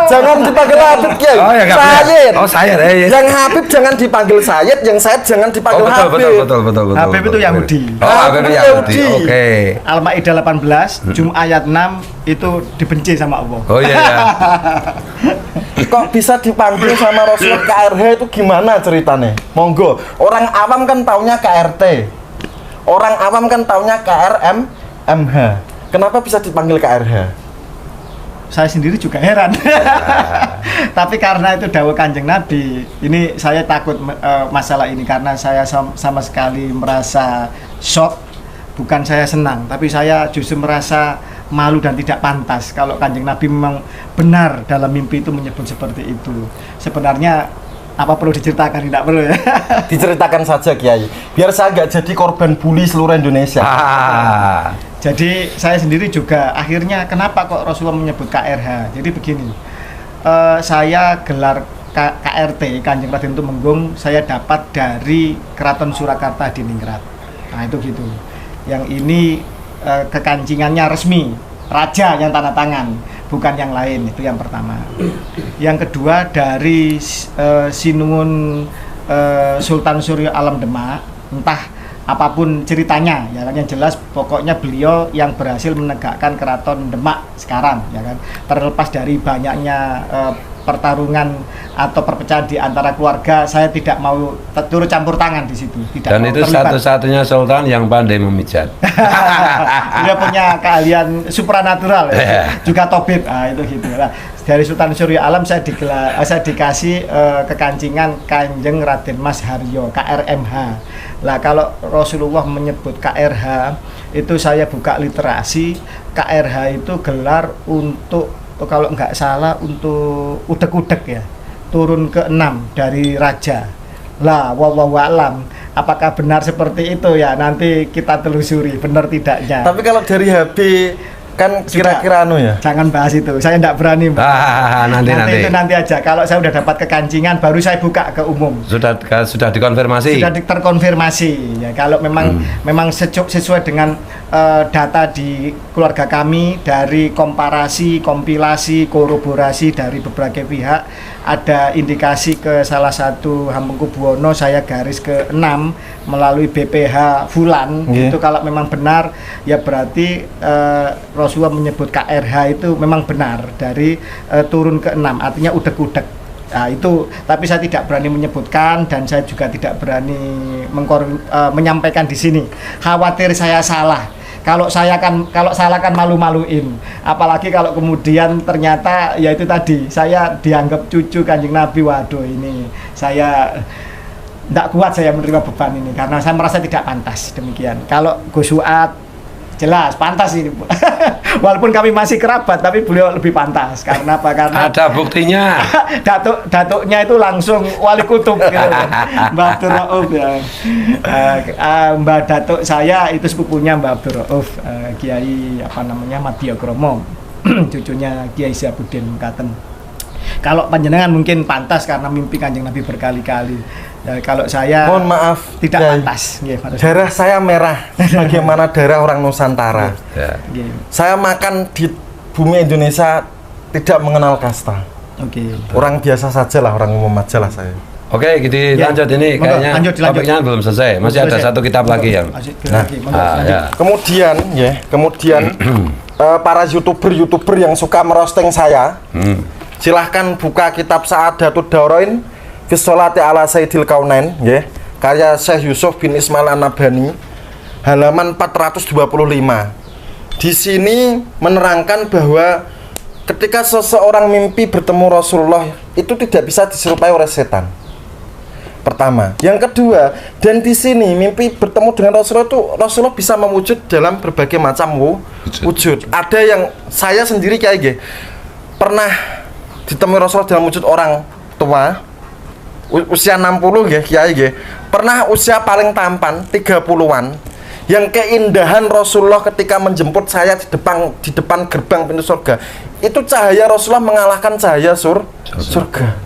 Jangan dipanggil Habib, Kiai. Oh ya, Sayyid. Oh Sayyid. Yang Habib jangan dipanggil Sayyid, yang Sayyid jangan dipanggil Habib. Betul. Habib itu Yahudi. Oh, Habib itu Yahudi. Oke. Al-Maidah 18, Jum ayat 6 itu dibenci sama Allah. Oh iya. Kok bisa dipanggil sama Rasul KRH itu gimana ceritanya? Monggo. Orang awam kan taunya KRT. Orang awam kan taunya KRM MH. Kenapa bisa dipanggil KRH? saya sendiri juga heran. Tapi karena itu dawuh Kanjeng Nabi, ini saya takut masalah ini karena saya sama sekali merasa shock. Bukan saya senang, tapi saya justru merasa malu dan tidak pantas kalau Kanjeng Nabi memang benar dalam mimpi itu menyebut seperti itu. Sebenarnya apa perlu diceritakan? Tidak perlu ya. Diceritakan saja Kiai, biar saya nggak jadi korban bully seluruh Indonesia. Jadi saya sendiri juga akhirnya kenapa kok Rasulullah menyebut KRH? Jadi begini, saya gelar KRT Kanjeng Raden Tumenggung saya dapat dari Keraton Surakarta di Ningrat. Nah itu gitu. Yang ini kekancingannya resmi, raja yang tanda tangan, bukan yang lain, itu yang pertama. Yang kedua dari Sinuwun Sultan Suryo Alam Demak, entah apapun ceritanya, ya kan, yang jelas pokoknya beliau yang berhasil menegakkan Keraton Demak sekarang, ya kan, terlepas dari banyaknya pertarungan atau perpecahan di antara keluarga, saya tidak mau turut campur tangan di situ. Tidak. Dan itu satu-satunya sultan yang pandai memijat. Dia punya keahlian supranatural, ya. Juga tobit, itu gitu. Nah, dari Sultan Surya Alam saya dikasih kekancingan Kanjeng Raden Mas Haryo KRMH. Lah kalau Rasulullah menyebut KRH itu saya buka literasi, KRH itu gelar untuk kalau nggak salah untuk udek-udek ya, turun ke-6 dari raja. Lah wallahu alam, apakah benar seperti itu ya, nanti kita telusuri benar tidaknya. Tapi kalau dari HB kan kira-kira anu ya, jangan bahas itu, saya tidak berani. Nanti itu nanti aja. Kalau saya udah dapat kekancingan baru saya buka ke umum. Sudah dikonfirmasi. Sudah terkonfirmasi ya. Kalau memang sesuai dengan data di keluarga kami, dari komparasi, kompilasi, kolaborasi dari berbagai pihak, ada indikasi ke salah satu Hamengkubuwono, saya garis ke-6 melalui BPH Fulan. Itu kalau memang benar ya berarti Rasulullah menyebut KRH itu memang benar dari turun ke-6, artinya udek-udek. Nah itu, tapi saya tidak berani menyebutkan dan saya juga tidak berani menyampaikan di sini. Khawatir saya salah. Kalau salah kan malu-maluin. Apalagi kalau kemudian ternyata ya itu tadi saya dianggap cucu Kanjeng Nabi. Waduh, ini saya tidak kuat saya menerima beban ini karena saya merasa tidak pantas demikian. Kalau Gus Suat jelas pantas ini. Walaupun kami masih kerabat tapi beliau lebih pantas. Karena apa? Karena ada buktinya. datuknya itu langsung wali kutub gitu. Mbah Abdul Rauf ya. Mbah datuk saya itu sepupunya Mbah Abdul Rauf, Kiai Madya Kromo. Cucunya Kiai Syabuddin Mekaten. Kalau panjenengan mungkin pantas karena mimpi Kanjeng Nabi berkali-kali. Ya, kalau saya mohon maaf tidak ya, pantas. Darah saya merah bagaimana darah orang Nusantara. Saya makan di bumi Indonesia tidak mengenal kasta. Orang biasa saja lah, orang umum aja lah saya. Oke, gitu lanjut ini kayaknya topiknya belum selesai. Masih ada satu kitab lagi yang. Kemudian para YouTuber yang suka merosting saya, silahkan buka kitab Sa'adatud Daurain fi sholati ala Sayyidil Kaunain, karya Syekh Yusuf bin Ismail An-Nabhani, halaman 425. Di sini menerangkan bahwa ketika seseorang mimpi bertemu Rasulullah itu tidak bisa diserupai oleh setan. Pertama, yang kedua, dan di sini mimpi bertemu dengan Rasulullah itu Rasulullah bisa mewujud dalam berbagai macam wujud. Ada yang saya sendiri kayak pernah ditemui Rasulullah dalam wujud orang tua usia 60 Kiai pernah usia paling tampan 30-an yang keindahan Rasulullah ketika menjemput saya di depan gerbang pintu surga itu cahaya Rasulullah mengalahkan cahaya surga.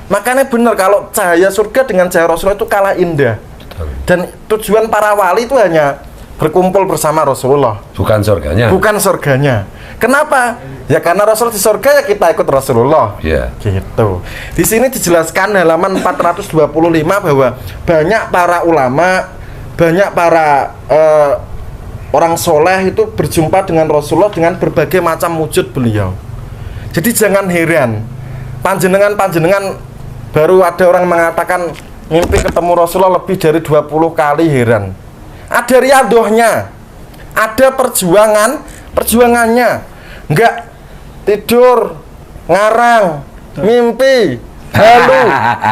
Makanya benar kalau cahaya surga dengan cahaya Rasulullah itu kalah indah. Dan tujuan para wali itu hanya berkumpul bersama Rasulullah, bukan surganya. Kenapa? Ya karena Rasul di surga ya kita ikut Rasulullah. Gitu. Di sini dijelaskan halaman 425 bahwa banyak para ulama, banyak para orang soleh itu berjumpa dengan Rasulullah dengan berbagai macam wujud beliau. Jadi jangan heran. Panjenengan baru ada orang mengatakan mimpi ketemu Rasulullah lebih dari 20 kali, heran. Ada riadohnya, ada perjuangannya. Enggak tidur, ngarang, mimpi, halu,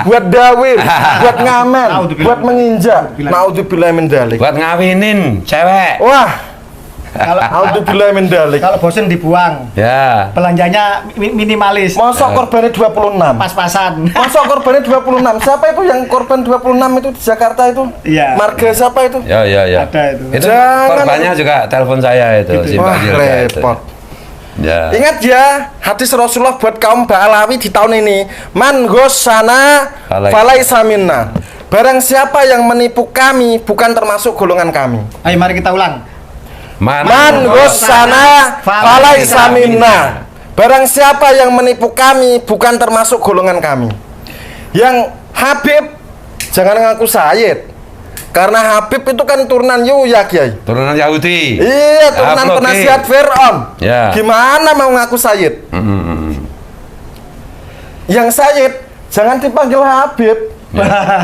buat dawir, buat ngamen, buat menginjak. Naudzubillah min dzalik. Buat ngawinin cewek. Wah, naudzubillah min dzalik. Kalau bosen dibuang. Ya. Belanjanya minimalis. Masa korbannya 26? Pas-pasan. Masa korbannya 26? Siapa itu yang korban 26 itu di Jakarta itu? Iya. Marga siapa itu? Ya. Ada itu. Itu Jangan. korbannya juga telepon saya itu, si Wah, Mbak Jilda itu. repot. Ya. Ingat ya, hadis Rasulullah buat kaum Ba'alawi di tahun ini. Man ghossana falaisa minna. Barang siapa yang menipu kami bukan termasuk golongan kami. Ayo mari kita ulang. Man ghossana falaisa minna. Barang siapa yang menipu kami bukan termasuk golongan kami. Yang Habib jangan ngaku Sayyid. Karena Habib itu kan turunan Yuya, Kiai. Turunan Yahudi. Iya, turunan penasihat Fir'aun. Ya. Gimana mau ngaku Sayyid? Yang Sayyid jangan dipanggil Habib.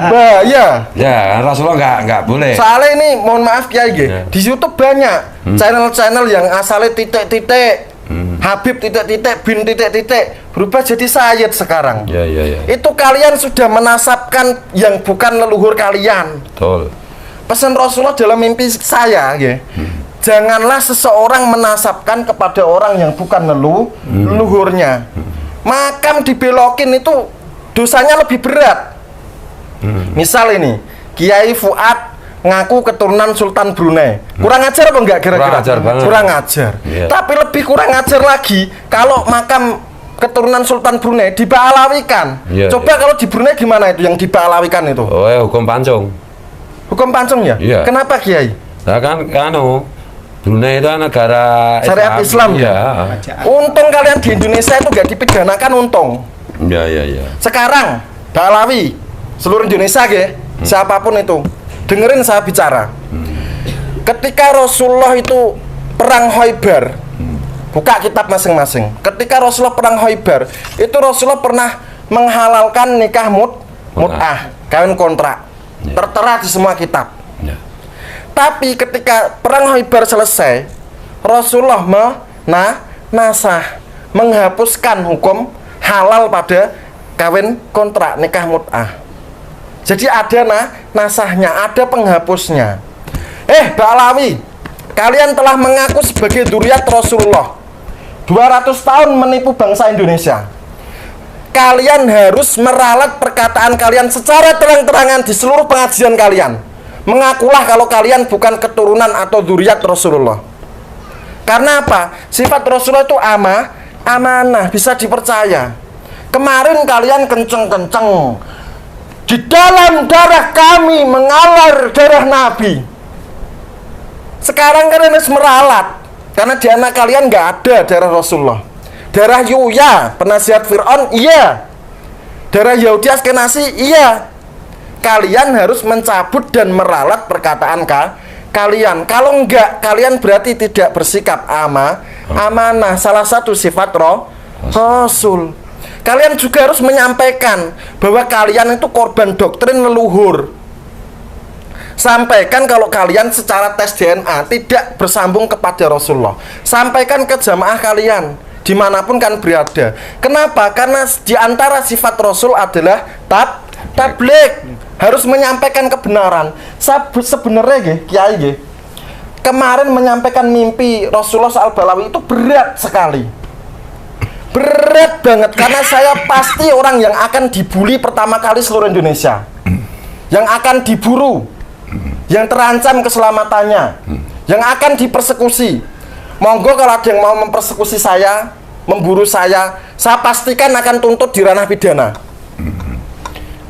Bahaya. Ya, Rasulullah nggak boleh. Soalnya ini mohon maaf Kiai, Ya. di YouTube banyak channel-channel yang asalnya titik-titik, Habib titik-titik, bin titik-titik, berubah jadi Sayyid sekarang. Ya. Itu kalian sudah menasabkan yang bukan leluhur kalian. Betul. Pesan Rasulullah dalam mimpi saya, ya. Janganlah seseorang menasabkan kepada orang yang bukan leluhurnya. Makam dibelokin itu dosanya lebih berat. Misal ini, Kiai Fuad ngaku keturunan Sultan Brunei. Kurang ajar apa enggak kira-kira? Kurang ajar banget. Kurang ajar. Iya. Tapi lebih kurang ajar lagi kalau makam keturunan Sultan Brunei diba'alawikan. Iya, Coba iya. kalau di Brunei gimana itu yang diba'alawikan itu? Oh, hukum pancung. Hukum pancung ya? Iya. Kenapa Kiai? Nah kan Brunei itu negara Syariat Islam. Ya. Untung kalian di Indonesia itu gak dipidanakan, untung. Ya. Sekarang Ba'alawi seluruh Indonesia siapapun itu, dengerin saya bicara. Ketika Rasulullah itu perang Khaibar, buka kitab masing-masing. Ketika Rasulullah perang Khaibar, itu Rasulullah pernah menghalalkan nikah mut'ah, kawin kontrak. Ya. Tertera di semua kitab. Ya. Tapi ketika perang Khaibar selesai, Rasulullah menghapuskan hukum halal pada kawin kontrak, nikah mut'ah. Jadi ada nasahnya, ada penghapusnya. Ba'alawi, kalian telah mengaku sebagai dzurriyyat Rasulullah. 200 tahun menipu bangsa Indonesia. Kalian harus meralat perkataan kalian secara terang-terangan di seluruh pengajian kalian. Mengakulah kalau kalian bukan keturunan atau dzurriyyat Rasulullah. Karena apa? Sifat Rasulullah itu amanah, bisa dipercaya. Kemarin kalian kenceng-kenceng, di dalam darah kami mengalir darah Nabi. Sekarang kalian harus meralat, karena di anak kalian nggak ada darah Rasulullah. Darah Yuya, penasihat Fir'aun, iya. Darah Yahudi Askenasi, iya. Kalian harus mencabut dan meralat perkataan kalian. Kalau enggak, kalian berarti tidak bersikap amanah. Salah satu sifat Rasul. Kalian juga harus menyampaikan bahwa kalian itu korban doktrin leluhur. Sampaikan kalau kalian secara tes DNA tidak bersambung kepada Rasulullah. Sampaikan ke jamaah kalian dimanapun kan berada. Kenapa? Karena di antara sifat Rasul adalah tabligh. Harus menyampaikan kebenaran. Sebenarnya Kiai, kemarin menyampaikan mimpi Rasulullah soal Ba'alawi itu berat sekali. Berat banget, karena saya pasti orang yang akan dibully pertama kali seluruh Indonesia, yang akan diburu, yang terancam keselamatannya, yang akan dipersekusi. Monggo kalau ada yang mau mempersekusi saya, memburu saya pastikan akan tuntut di ranah pidana.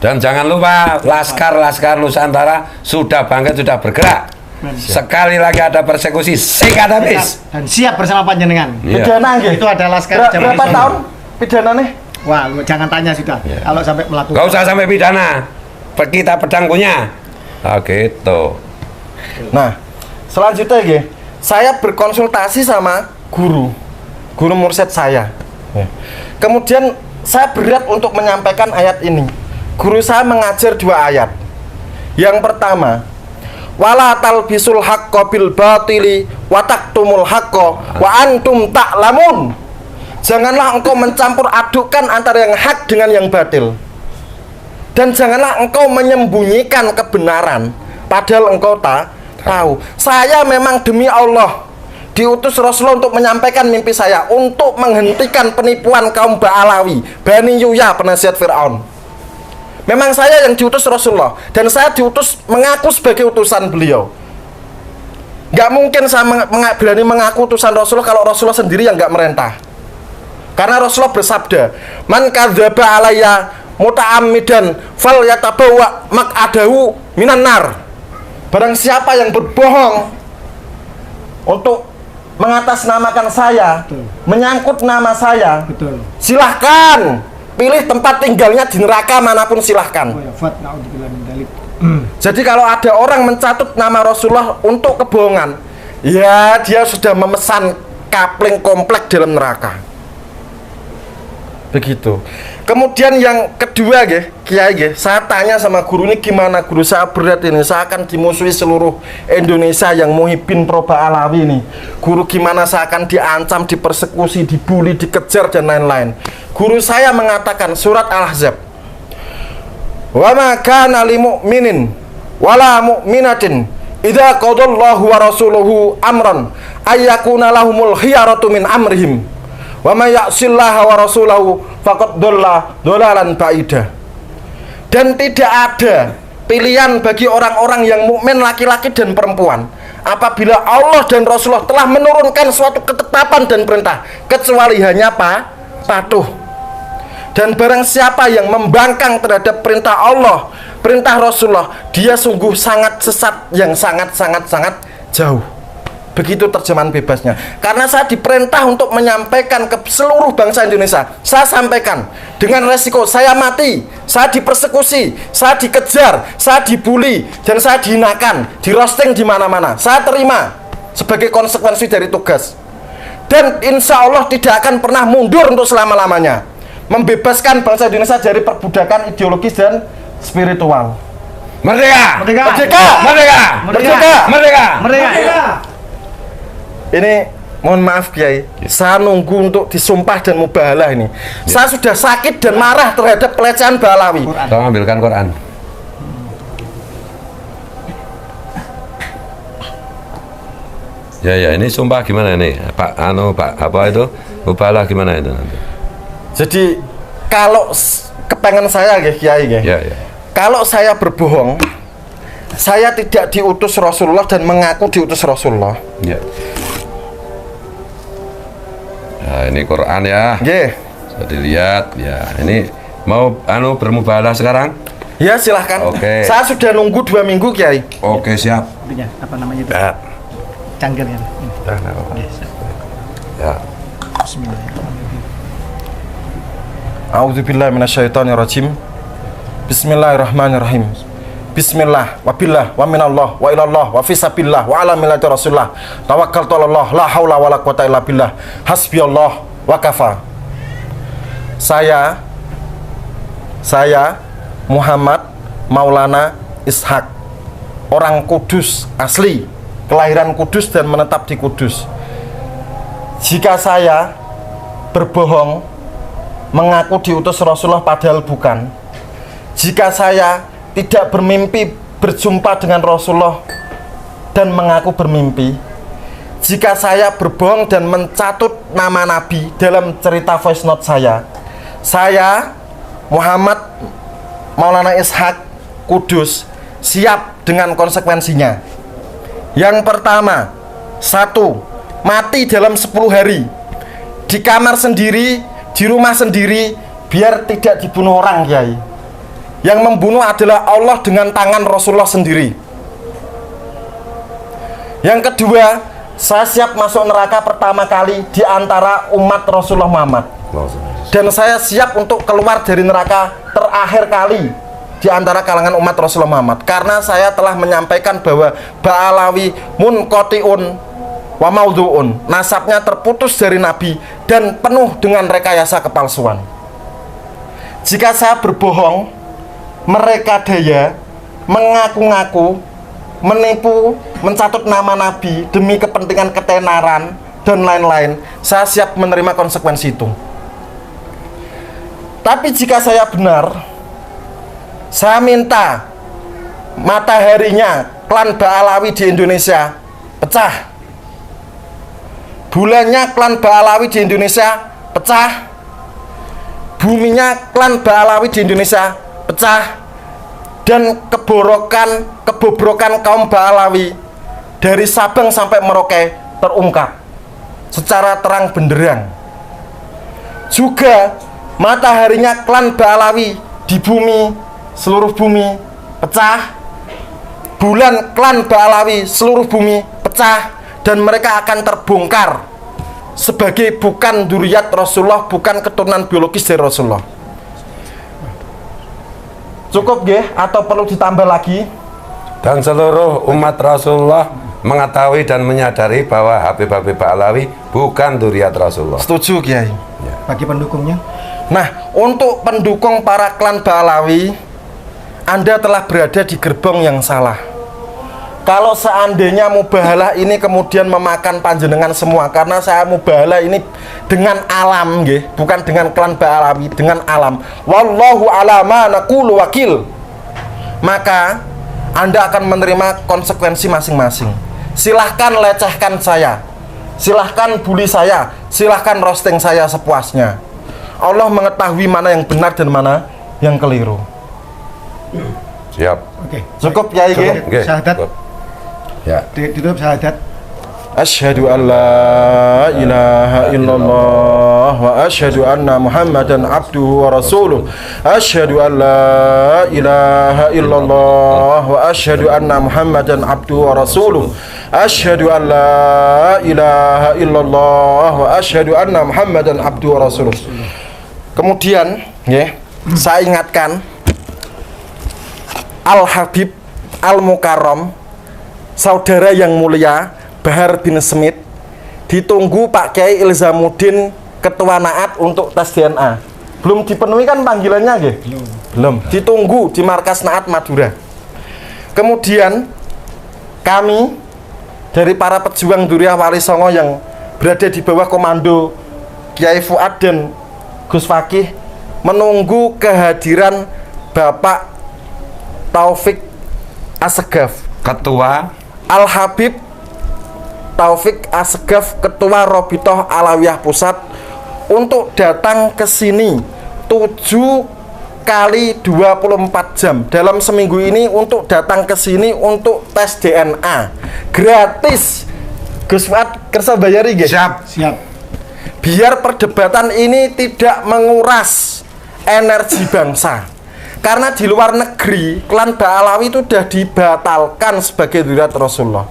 Dan jangan lupa Laskar Nusantara sudah bangkit, sudah bergerak. Sekali lagi ada persekusi, sikat habis. Dan siap bersama panjenengan. Iya. Pidana Itu ada Laskar berapa tahun pidana nih? Wah, jangan tanya sudah. Iya. Kalau sampai melakukan. Gak usah sampai pidana. Kita pedang punya. Oh gitu. Nah, selanjutnya saya berkonsultasi sama guru mursyid saya. Kemudian saya berat untuk menyampaikan ayat ini. Guru saya mengajar 2 ayat. Yang pertama, wala talbisul haqqo bil batili wa taktumul haqqo wa antum ta'lamun. Janganlah engkau mencampur adukkan antara yang hak dengan yang batil. Dan janganlah engkau menyembunyikan kebenaran padahal engkau tak tahu. Saya memang demi Allah diutus Rasulullah untuk menyampaikan mimpi saya, untuk menghentikan penipuan kaum Ba'alawi, Bani Yuya, penasihat Fir'aun. Memang saya yang diutus Rasulullah, dan saya diutus mengaku sebagai utusan beliau. Gak mungkin saya berani mengaku utusan Rasulullah kalau Rasulullah sendiri yang gak merintah. Karena Rasulullah bersabda, "Man kadzdzaba alayya muta'ammidan falyatabawa maq'adahu minan nar." Barang siapa yang berbohong untuk mengatasnamakan saya, menyangkut nama saya, silahkan pilih tempat tinggalnya di neraka manapun, silahkan. Jadi kalau ada orang mencatut nama Rasulullah untuk kebohongan, ya dia sudah memesan kapling komplek dalam neraka. Begitu. Kemudian yang kedua, Kiai, saya tanya sama guru ini, gimana guru, saya berat ini, saya akan dimusuhi seluruh Indonesia yang muhibbin pro Ba'alawi ini. Guru, gimana saya akan diancam, dipersekusi, dibully, dikejar dan lain-lain. Guru saya mengatakan surat Al-Ahzab, "Wa ma kana lil mu'minin wala mu'minatin idza qadallahu wa rasuluhu amran ayyakuna lahumul khiyaratu min amrihim. Wa may ya'sillaha wa rasulahu faqad dhalla dhalalan ba'ida." Dan tidak ada pilihan bagi orang-orang yang mukmin laki-laki dan perempuan apabila Allah dan Rasulullah telah menurunkan suatu ketetapan dan perintah, kecuali hanya patuh. Dan barang siapa yang membangkang terhadap perintah Allah, perintah Rasulullah, dia sungguh sangat sesat yang sangat jauh. Begitu terjemahan bebasnya. Karena saya diperintah untuk menyampaikan ke seluruh bangsa Indonesia. Saya sampaikan dengan resiko saya mati, saya dipersekusi, saya dikejar, saya dibully, dan saya dihinakan, di roasting di mana-mana. Saya terima sebagai konsekuensi dari tugas. Dan insya Allah tidak akan pernah mundur untuk selama-lamanya, membebaskan bangsa Indonesia dari perbudakan ideologis dan spiritual. Merdeka! Merdeka! Merdeka! Merdeka! Merdeka! Merdeka! Merdeka! Ini mohon maaf Kiai, saya nunggu untuk disumpah dan mubahalah ini. Saya sudah sakit dan marah terhadap pelecehan Ba'alawi. Tolong ambilkan Quran. Ya, ini sumpah gimana ini? Pak, apa itu? Mubahalah gimana itu nanti? Jadi kalau kepengen saya Kiai, Ya. kalau saya berbohong, saya tidak diutus Rasulullah dan mengaku diutus Rasulullah. Ya. Nah, ini Quran ya. Bisa dilihat ya. Ini mau bermubahalah sekarang? Ya, silahkan. Oke. Saya sudah nunggu 2 minggu Kiai. Oke, siap. Apa namanya itu? Ya. Cangkir kan? Ya. Bismillahirrahmanirrahim. A'udzubillahi minasyaitonirrajim. Bismillahirrahmanirrahim. Bismillah, wabillah, wa minallah, wa ilallah, wa fisabillah, wa ala millati rasulullah. Tawakkaltu 'alallah, la haula wala quwata illa billah. Hasbiyallah wa kafa. Saya Muhammad Maulana Ishak, orang Kudus asli, kelahiran Kudus dan menetap di Kudus. Jika saya berbohong, mengaku diutus Rasulullah padahal bukan, jika saya tidak bermimpi berjumpa dengan Rasulullah dan mengaku bermimpi, jika saya berbohong dan mencatut nama Nabi dalam cerita voice note saya Muhammad Maulana Ishak Kudus siap dengan konsekuensinya. Yang pertama, 1. Mati dalam 10 hari di kamar sendiri, di rumah sendiri, biar tidak dibunuh orang Kiai. Yang membunuh adalah Allah dengan tangan Rasulullah sendiri. Yang kedua, saya siap masuk neraka pertama kali di antara umat Rasulullah Muhammad. Dan saya siap untuk keluar dari neraka terakhir kali di antara kalangan umat Rasulullah Muhammad. Karena saya telah menyampaikan bahwa Ba'alawi munqati'un wa maudhu'un, nasabnya terputus dari Nabi dan penuh dengan rekayasa kepalsuan. Jika saya berbohong, mereka daya, mengaku-ngaku, menipu, mencatut nama Nabi demi kepentingan ketenaran, dan lain-lain, saya siap menerima konsekuensi itu. Tapi jika saya benar, saya minta mataharinya klan Ba'alawi di Indonesia pecah, bulannya klan Ba'alawi di Indonesia pecah, buminya klan Ba'alawi di Indonesia pecah, dan kebobrokan kaum Ba'alawi dari Sabang sampai Merauke terungkap secara terang benderang. Juga mataharinya klan Ba'alawi di bumi, seluruh bumi pecah, bulan klan Ba'alawi seluruh bumi pecah, dan mereka akan terbongkar sebagai bukan dzurriyyat Rasulullah, bukan keturunan biologis dari Rasulullah. Cukup nggih atau perlu ditambah lagi? Dan seluruh umat Rasulullah mengetahui dan menyadari bahwa Habib-Habib Ba'alawi bukan dzurriyyat Rasulullah. Setuju, Kiai. Bagi pendukungnya. Nah, untuk pendukung para klan Ba'alawi, Anda telah berada di gerbong yang salah. Kalau seandainya mubahalah ini kemudian memakan panjenengan semua, karena saya mubahalah ini dengan alam nggih, bukan dengan klan Ba'alawi, dengan alam. Wallahu ala ma naqulu wakil. Maka Anda akan menerima konsekuensi masing-masing. Silahkan lecehkan saya, silahkan bully saya, silahkan roasting saya sepuasnya. Allah mengetahui mana yang benar dan mana yang keliru. Siap. Oke. Cukup ya iki? Oke. Syahadat. Ya. Ditutup syahadat. Asyhadu an la ilaha illallah wa asyhadu anna Muhammadan abduhu wa rasuluh. Asyhadu an la ilaha illallah wa asyhadu anna Muhammadan abduhu wa rasuluh. Asyhadu an la ilaha illallah wa asyhadu anna Muhammadan abduhu wa rasuluh. Kemudian, nggih, saya ingatkan Al-Habib Al-Mukarram, saudara yang mulia Bahar bin Smith, ditunggu Pak Kiai Ilzamuddin Ketua Naat untuk tes DNA. Belum dipenuhi kan panggilannya nggih? Belum. Ditunggu di markas Naat Madura. Kemudian kami dari para pejuang Dzurriyyah Wali Songo yang berada di bawah komando Kiai Fuad dan Gus Fakih menunggu kehadiran Bapak Taufik Assegaf, Ketua Al-Habib Taufik Assegaf, Ketua Robitoh Alawiyah Pusat, untuk datang ke sini 7 kali 24 jam dalam seminggu ini, untuk datang ke sini untuk tes DNA gratis. Gus Fuad kersa bayari nggih? Siap. Biar perdebatan ini tidak menguras energi bangsa. Karena di luar negeri klan Ba'alawi itu sudah dibatalkan sebagai dzurriyyat Rasulullah.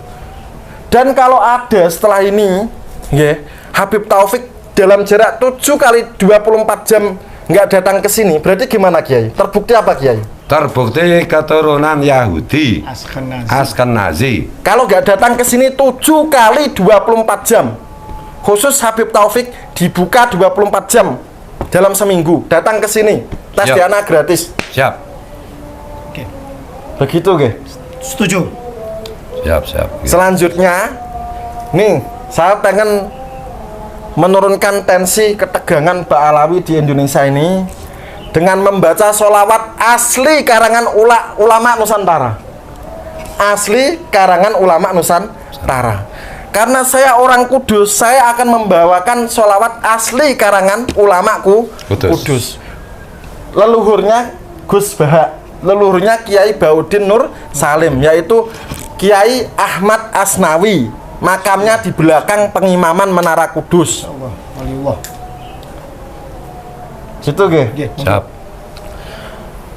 Dan kalau ada setelah ini, ya, Habib Taufik dalam jarak 7 kali 24 jam nggak datang ke sini, berarti gimana Kiai? Terbukti apa Kiai? terbukti keturunan Yahudi Askenazi. Kalau nggak datang ke sini 7 kali 24 jam, khusus Habib Taufik dibuka 24 jam dalam seminggu, datang ke sini tes DNA gratis. Siap. Oke. Begitu nggih? Setuju. Siap. Selanjutnya, nih saya pengen menurunkan tensi ketegangan Ba'alawi di Indonesia ini dengan membaca sholawat asli karangan ulama Nusantara. Asli karangan ulama Nusantara. Karena saya orang Kudus, saya akan membawakan sholawat asli karangan ulamaku Kudus. Leluhurnya Gus Baha, leluhurnya Kiai Baudin Nur Salim, yaitu Kiai Ahmad Asnawi. Makamnya di belakang pengimaman Menara Kudus. Allah, waliullah. Situ nggih. Siap.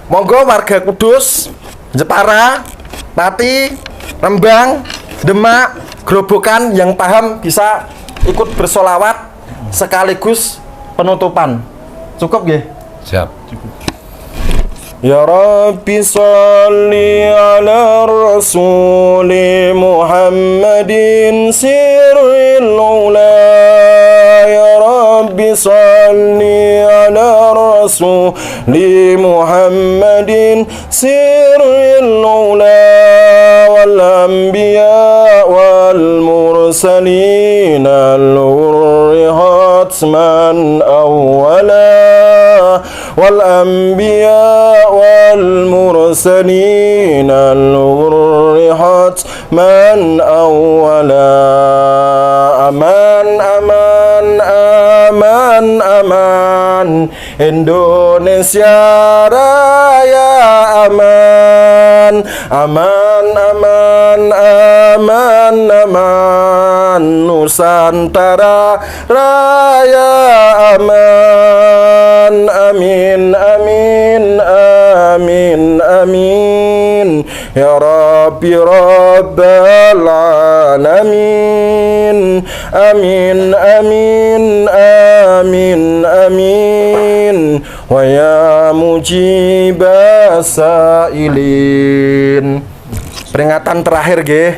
Monggo warga Kudus, Jepara, Pati, Rembang, Demak, Grobogan yang paham bisa ikut bersolawat sekaligus penutupan. Cukup nggih? Siap. Ya Rabbi salli ala Rasuli Muhammadin sirril ula. Ya Rabbi salli ala Rasuli Muhammadin sirril ula wal anbiya wal mursalin المرسلين الغر حتما أولا والأنبياء والمرسلين الغر حتما أولا aman aman aman aman Indonesia Raya aman aman aman aman aman Nusantara Raya aman amin amin amin amin ya Rabbi Rabbal Alamin amin amin amin amin wa ya mujibas sailin. Peringatan terakhir nggih,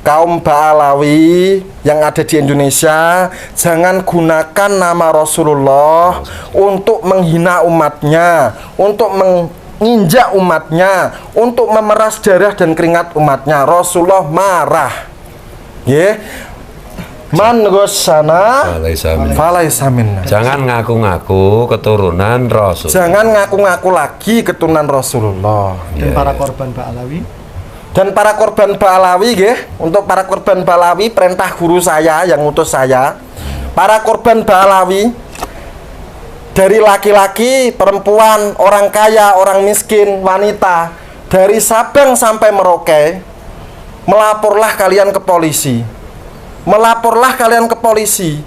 kaum Ba'alawi yang ada di Indonesia, jangan gunakan nama Rasulullah untuk menghina umatnya, untuk menginjak umatnya, untuk memeras darah dan keringat umatnya. Rasulullah marah. Nggih. Man ghassana falaisa minna. Jangan ngaku-ngaku keturunan Rasul. Jangan ngaku-ngaku lagi keturunan Rasulullah. Dan para korban Ba'alawi. Dan para korban Ba'alawi nggih, untuk para korban Ba'alawi perintah guru saya yang utus saya. Para korban Ba'alawi dari laki-laki, perempuan, orang kaya, orang miskin, wanita, dari Sabang sampai Merauke, melaporlah kalian ke polisi. Melaporlah kalian ke polisi.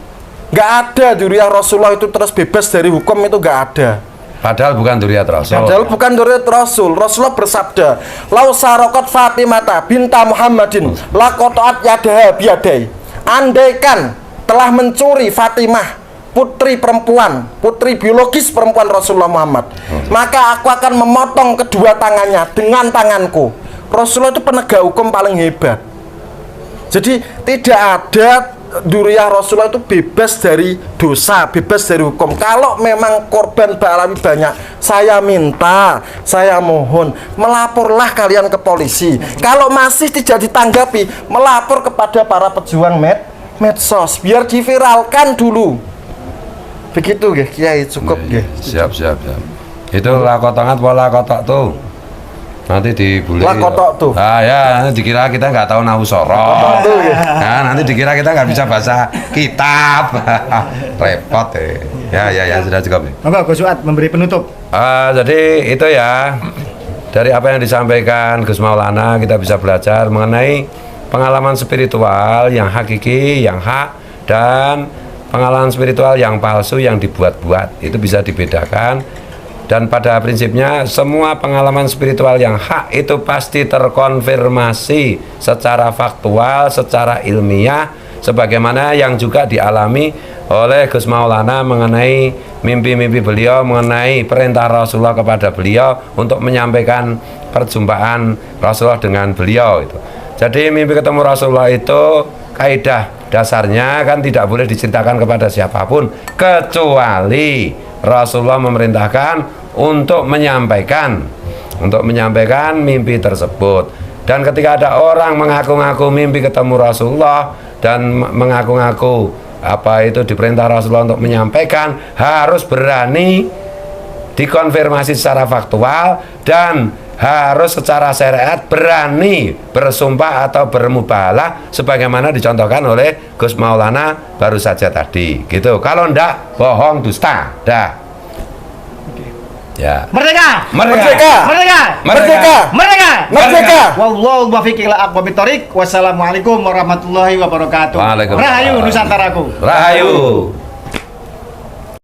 Nggak ada dzurriyyah Rasulullah itu terus bebas dari hukum, itu nggak ada. Padahal bukan dzurriyyah Rasul. Padahal bukan dzurriyyah Rasul. Rasulullah bersabda, "Lau saraqat Fatimata binta Muhammadin laqata'at yadaha biyadai." Andaikan telah mencuri Fatimah, putri perempuan, putri biologis perempuan Rasulullah Muhammad, maka aku akan memotong kedua tangannya dengan tanganku. Rasulullah itu penegak hukum paling hebat. Jadi tidak ada dzurriyyah Rasulullah itu bebas dari dosa, bebas dari hukum. Kalau memang korban Ba'alawi banyak, saya minta, saya mohon, melaporlah kalian ke polisi. Kalau masih tidak ditanggapi, melapor kepada para pejuang medsos, biar diviralkan dulu. Begitu nggih, Kiai, cukup nggih. Siap. Itu lakotangat pola kotak tuh. Nanti dibully. Lakotok tuh. Ah ya, dikira kita nggak tahu nahu sorot. Nah, nanti dikira kita nggak bisa bahasa kitab. Repot ya. Ya sudah cukup. Monggo Gus Suat memberi penutup. Jadi itu ya, dari apa yang disampaikan Gus Maulana kita bisa belajar mengenai pengalaman spiritual yang hakiki, yang hak, dan pengalaman spiritual yang palsu yang dibuat-buat. Itu bisa dibedakan. Dan pada prinsipnya semua pengalaman spiritual yang hak itu pasti terkonfirmasi secara faktual, secara ilmiah, sebagaimana yang juga dialami oleh Gus Maulana mengenai mimpi-mimpi beliau, mengenai perintah Rasulullah kepada beliau untuk menyampaikan perjumpaan Rasulullah dengan beliau itu. Jadi mimpi ketemu Rasulullah itu kaidah dasarnya kan tidak boleh diceritakan kepada siapapun kecuali Rasulullah memerintahkan untuk menyampaikan mimpi tersebut. Dan ketika ada orang mengaku-ngaku mimpi ketemu Rasulullah dan mengaku-ngaku apa itu diperintah Rasulullah untuk menyampaikan, harus berani dikonfirmasi secara faktual dan harus secara syariat berani bersumpah atau bermubahalah sebagaimana dicontohkan oleh Gus Maulana baru saja tadi gitu. Kalau ndak bohong, dusta dah. Ya. Merdeka! Merdeka! Merdeka! Merdeka! Merdeka! Merdeka! Wallahu muwaffiq ila aqwamit thoriq. Wassalamualaikum warahmatullahi wabarakatuh. Waalaikumsalam. Rahayu Nusantaraku. Rahayu.